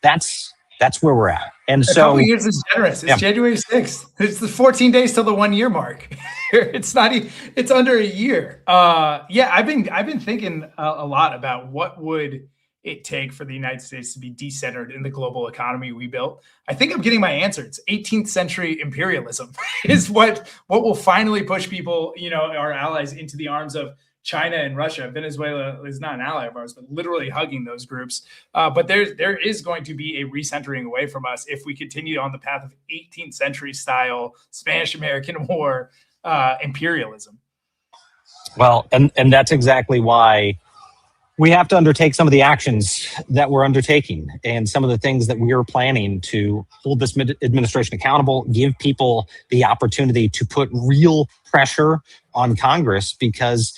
That's where we're at. And so a couple of years is generous. It's January 6th. It's the 14 days till the 1 year mark. It's not even, it's under a year. I've been thinking a lot about what would it take for the United States to be decentered in the global economy we built. I think I'm getting my answer. It's 18th century imperialism is what will finally push people, our allies, into the arms of China and Russia. Venezuela is not an ally of ours, but literally hugging those groups. But there is going to be a recentering away from us if we continue on the path of 18th century style Spanish-American War imperialism. Well, and that's exactly why we have to undertake some of the actions that we're undertaking and some of the things that we are planning to hold this administration accountable, give people the opportunity to put real pressure on Congress, because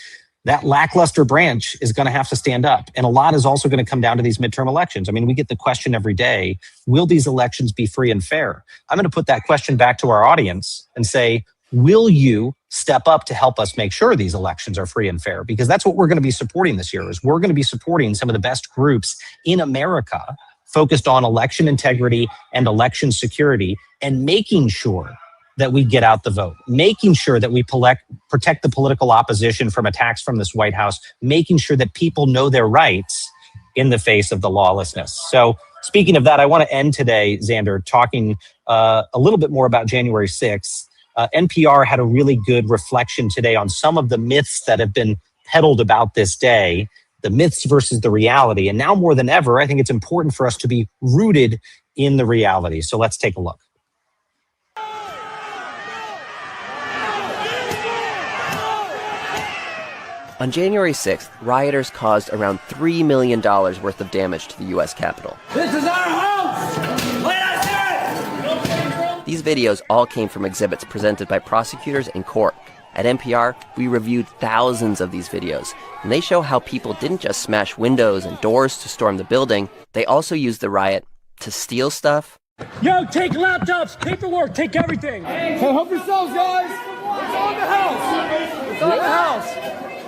that lackluster branch is going to have to stand up. And a lot is also going to come down to these midterm elections. I mean, we get the question every day, will these elections be free and fair? I'm going to put that question back to our audience and say, will you step up to help us make sure these elections are free and fair? Because that's what we're going to be supporting this year. Is we're going to be supporting some of the best groups in America focused on election integrity and election security, and making sure that we get out the vote, making sure that we protect the political opposition from attacks from this White House, making sure that people know their rights in the face of the lawlessness. So speaking of that, I want to end today, Xander, talking a little bit more about January 6th. NPR had a really good reflection today on some of the myths that have been peddled about this day, the myths versus the reality. And now more than ever, I think it's important for us to be rooted in the reality. So let's take a look. On January 6th, rioters caused around $3 million worth of damage to the U.S. Capitol. This is our house! Let us hear it! These videos all came from exhibits presented by prosecutors in court. At NPR, we reviewed thousands of these videos, and they show how people didn't just smash windows and doors to storm the building, they also used the riot to steal stuff. Yo, take laptops, paperwork, take everything! Hey, help yourselves, guys! It's on the house! It's on the house!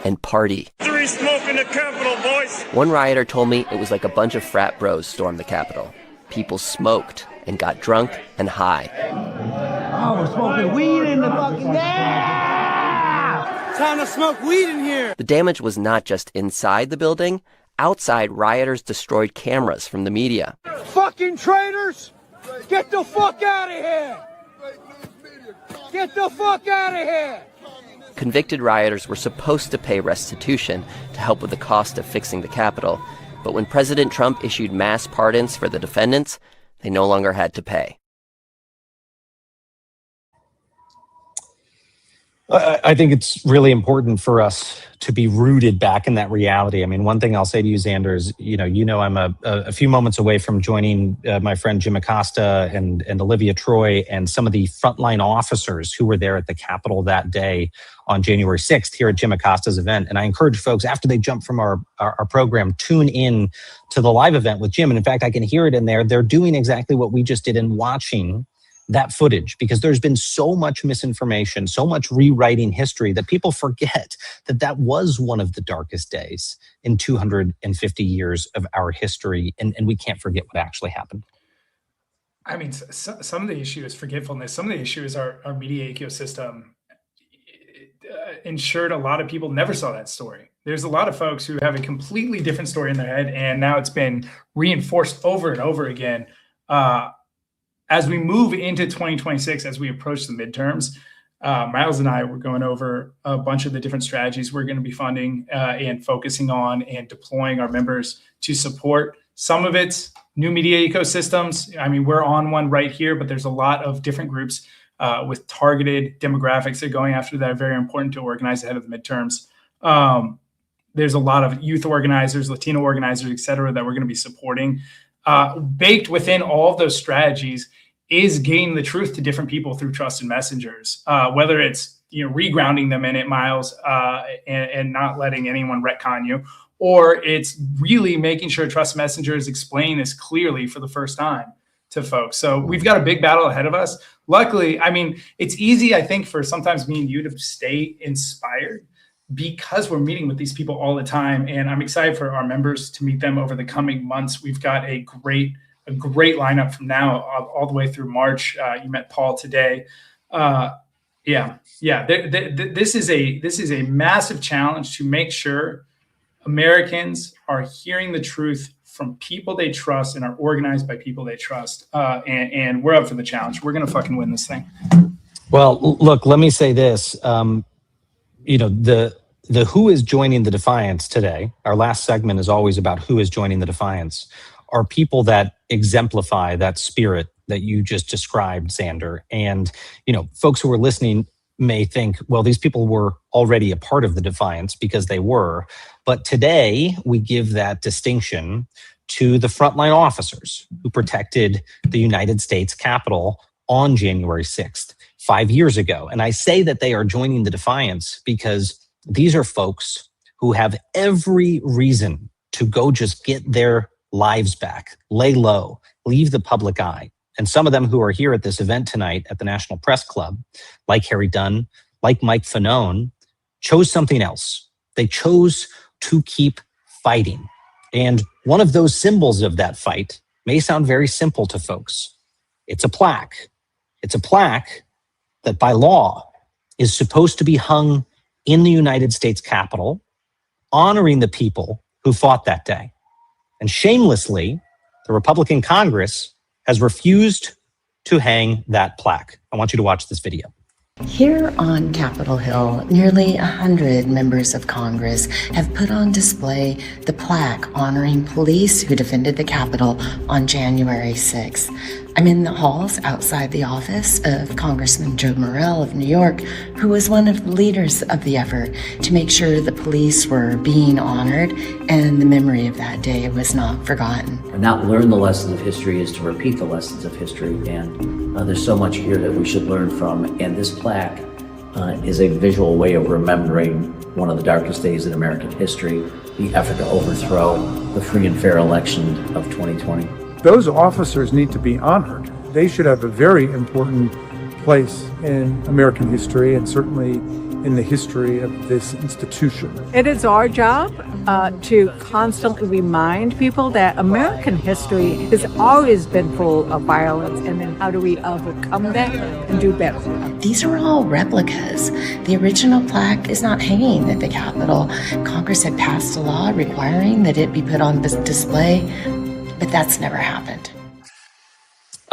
And party. Three smoke in the Capitol, boys! One rioter told me it was like a bunch of frat bros stormed the Capitol. People smoked and got drunk and high. Oh, we're smoking weed in the fucking... Yeah! Time to smoke weed in here! The damage was not just inside the building. Outside, rioters destroyed cameras from the media. Fucking traitors! Get the fuck out of here! Get the fuck out of here! Convicted rioters were supposed to pay restitution to help with the cost of fixing the Capitol, but when President Trump issued mass pardons for the defendants, they no longer had to pay. I think it's really important for us to be rooted back in that reality. I mean, one thing I'll say to you, Xander, is, I'm a few moments away from joining my friend Jim Acosta and Olivia Troy and some of the frontline officers who were there at the Capitol that day on January 6th here at Jim Acosta's event. And I encourage folks, after they jump from our program, tune in to the live event with Jim. And in fact, I can hear it in there. They're doing exactly what we just did in watching that footage, because there's been so much misinformation, so much rewriting history that people forget that that was one of the darkest days in 250 years of our history. And we can't forget what actually happened. I mean, some of the issue is forgetfulness. Some of the issue is our media ecosystem ensured a lot of people never saw that story. There's a lot of folks who have a completely different story in their head, and now it's been reinforced over and over again. As we move into 2026, as we approach the midterms, Miles and I were going over a bunch of the different strategies we're going to be funding and focusing on and deploying our members to support. Some of it's new media ecosystems. I mean, we're on one right here, but there's a lot of different groups with targeted demographics that are going after that are very important to organize ahead of the midterms. There's a lot of youth organizers, Latino organizers, et cetera, that we're going to be supporting. Baked within all of those strategies is getting the truth to different people through trusted messengers, whether it's regrounding them in it, Miles, and not letting anyone retcon you, or it's really making sure trusted messengers explain this clearly for the first time to folks. So we've got a big battle ahead of us. Luckily, I mean, it's easy, I think, for sometimes me and you to stay inspired because we're meeting with these people all the time. And I'm excited for our members to meet them over the coming months. We've got a great lineup from now all the way through March. You met Paul today. This is a massive challenge to make sure Americans are hearing the truth from people they trust and are organized by people they trust. And we're up for the challenge. We're going to fucking win this thing. Well, look, let me say this. The who is joining the Defiance today, our last segment is always about who is joining the Defiance, are people that exemplify that spirit that you just described, Xander. And, folks who are listening may think, well, these people were already a part of the Defiance, because they were. But today we give that distinction to the frontline officers who protected the United States Capitol on January 6th, 5 years ago. And I say that they are joining the Defiance because these are folks who have every reason to go just get their lives back, lay low, leave the public eye. And some of them who are here at this event tonight at the National Press Club, like Harry Dunn, like Mike Fanone, chose something else. They chose to keep fighting. And one of those symbols of that fight may sound very simple to folks. It's a plaque. It's a plaque that by law is supposed to be hung in the United States Capitol, honoring the people who fought that day. And shamelessly, the Republican Congress has refused to hang that plaque. I want you to watch this video. Here on Capitol Hill, nearly 100 members of Congress have put on display the plaque honoring police who defended the Capitol on January 6th. I'm in the halls outside the office of Congressman Joe Morell of New York, who was one of the leaders of the effort to make sure the police were being honored and the memory of that day was not forgotten. Not learn the lessons of history is to repeat the lessons of history, and there's so much here that we should learn from, and this plaque is a visual way of remembering one of the darkest days in American history, the effort to overthrow the free and fair election of 2020. Those officers need to be honored. They should have a very important place in American history and certainly in the history of this institution. It is our job to constantly remind people that American history has always been full of violence, and then how do we overcome that and do better? These are all replicas. The original plaque is not hanging at the Capitol. Congress had passed a law requiring that it be put on display, but that's never happened.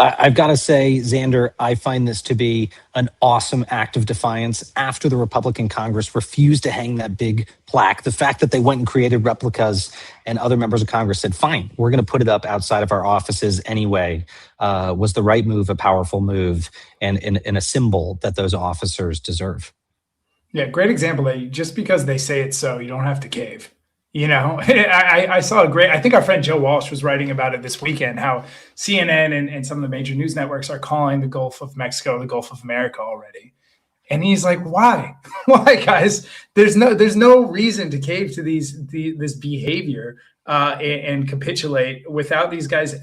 I've got to say, Xander, I find this to be an awesome act of defiance after the Republican Congress refused to hang that big plaque. The fact that they went and created replicas and other members of Congress said, fine, we're going to put it up outside of our offices anyway, was the right move, a powerful move, and a symbol that those officers deserve. Yeah, great example that just because they say it so, you don't have to cave. You know, I saw I think our friend Joe Walsh was writing about it this weekend, how CNN and some of the major news networks are calling the Gulf of Mexico the Gulf of America already. And he's like, why? Why, guys? There's no reason to cave to this behavior and capitulate without these guys,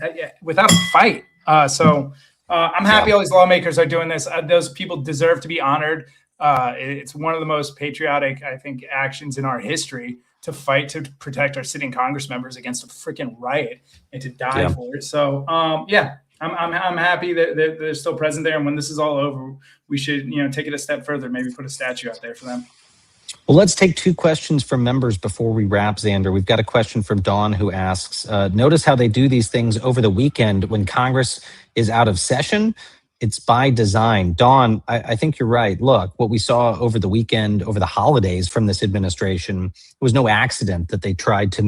without a fight. So I'm happy all these lawmakers are doing this. Those people deserve to be honored. It's one of the most patriotic, I think, actions in our history, to fight to protect our sitting Congress members against a freaking riot and to die for it. So, I'm happy that they're still present there. And when this is all over, we should, take it a step further, maybe put a statue out there for them. Well, let's take two questions from members before we wrap, Xander. We've got a question from Dawn who asks, notice how they do these things over the weekend when Congress is out of session. It's by design. Dawn, I think you're right. Look, what we saw over the weekend, over the holidays from this administration, it was no accident that they tried to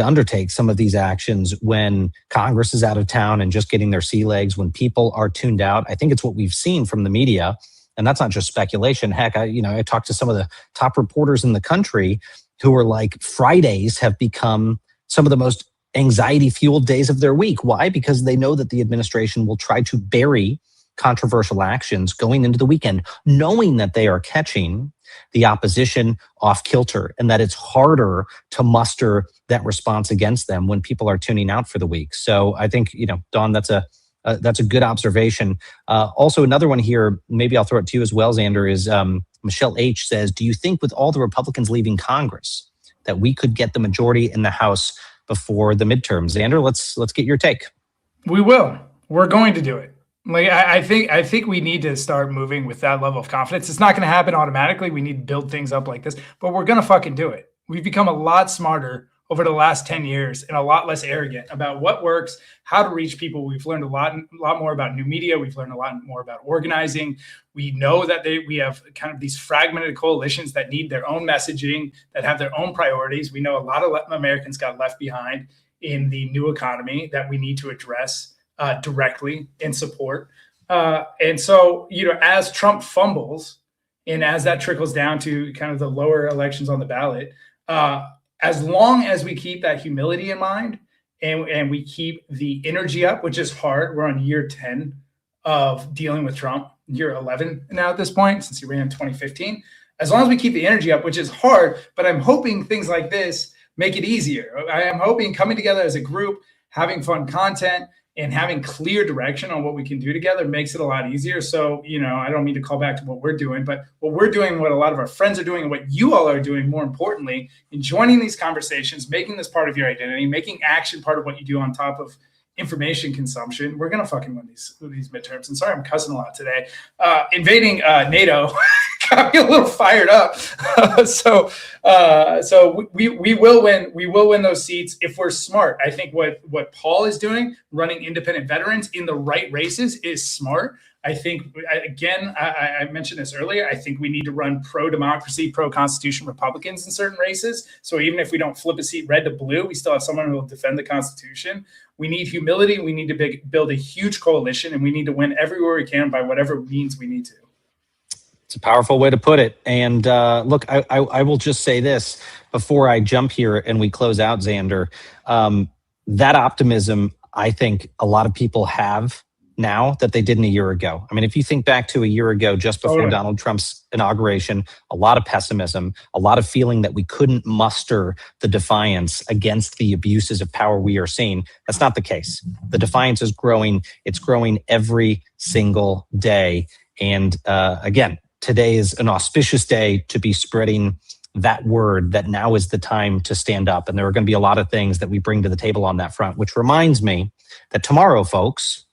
undertake some of these actions when Congress is out of town and just getting their sea legs, when people are tuned out. I think it's what we've seen from the media, and that's not just speculation. Heck, I talked to some of the top reporters in the country who are like, Fridays have become some of the most anxiety-fueled days of their week. Why? Because they know that the administration will try to bury controversial actions going into the weekend, knowing that they are catching the opposition off kilter and that it's harder to muster that response against them when people are tuning out for the week. So I think, Dawn, that's a good observation. Also, another one here, maybe I'll throw it to you as well, Xander, is Michelle H. says, do you think with all the Republicans leaving Congress that we could get the majority in the House before the midterms? Xander, let's get your take. We will. We're going to do it. I think we need to start moving with that level of confidence. It's not going to happen automatically. We need to build things up like this, but we're going to fucking do it. We've become a lot smarter over the last 10 years and a lot less arrogant about what works, how to reach people. We've learned a lot more about new media. We've learned a lot more about organizing. We know that we have kind of these fragmented coalitions that need their own messaging, that have their own priorities. We know a lot of Americans got left behind in the new economy that we need to address directly and support. And so, as Trump fumbles and as that trickles down to kind of the lower elections on the ballot, as long as we keep that humility in mind and we keep the energy up, which is hard. We're on year 10 of dealing with Trump, year 11 now at this point, since he ran in 2015. As long as we keep the energy up, which is hard, but I'm hoping things like this make it easier. I am hoping coming together as a group, having fun content, and having clear direction on what we can do together makes it a lot easier. So, I don't mean to call back to what we're doing, but what we're doing, what a lot of our friends are doing, and what you all are doing, more importantly, in joining these conversations, making this part of your identity, making action part of what you do on top of information consumption, we're going to fucking win these midterms. And sorry, I'm cussing a lot today. Invading NATO got me a little fired up. So we will win. We will win those seats if we're smart. I think what Paul is doing, running independent veterans in the right races, is smart. I think, again, I mentioned this earlier, I think we need to run pro-democracy, pro-constitution Republicans in certain races. So even if we don't flip a seat red to blue, we still have someone who will defend the Constitution. We need humility. We need to build a huge coalition, and we need to win everywhere we can by whatever means we need to. It's a powerful way to put it. And look, I will just say this before I jump here and we close out, Xander. That optimism, I think a lot of people have now that they didn't a year ago. I mean, if you think back to a year ago, just before Donald Trump's inauguration, a lot of pessimism, a lot of feeling that we couldn't muster the defiance against the abuses of power we are seeing. That's not the case. The defiance is growing. It's growing every single day. And again, today is an auspicious day to be spreading that word that now is the time to stand up. And there are going to be a lot of things that we bring to the table on that front, which reminds me that tomorrow, folks,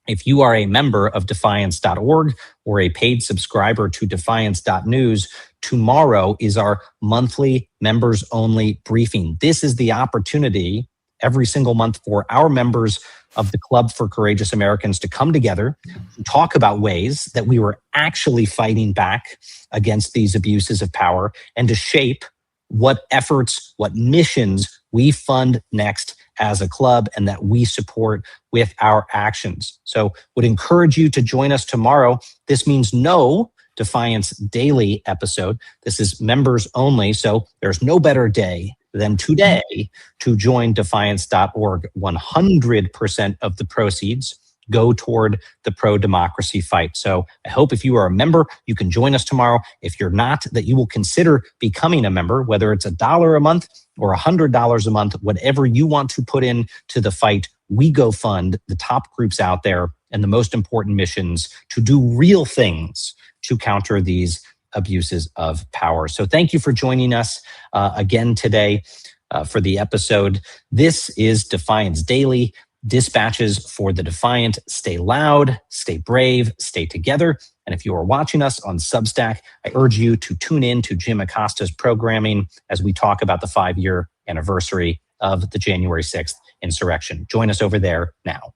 if you are a member of defiance.org or a paid subscriber to defiance.news, tomorrow is our monthly members only briefing. This is the opportunity every single month for our members of the Club for Courageous Americans to come together and talk about ways that we were actually fighting back against these abuses of power and to shape what efforts, what missions we fund next as a club and that we support with our actions. So would encourage you to join us tomorrow. This means no Defiance Daily episode. This is members only. So there's no better day than today to join defiance.org. 100% of the proceeds go toward the pro-democracy fight. So I hope if you are a member, you can join us tomorrow. If you're not, that you will consider becoming a member, whether it's $1 a month or $100 a month, whatever you want to put in to the fight. We go fund the top groups out there and the most important missions to do real things to counter these abuses of power. So thank you for joining us again today for the episode. This is Defiance Daily. Dispatches for the defiant. Stay loud, stay brave, stay together. And if you are watching us on Substack, I urge you to tune in to Jim Acosta's programming as we talk about the 5-year anniversary of the January 6th insurrection. Join us over there now.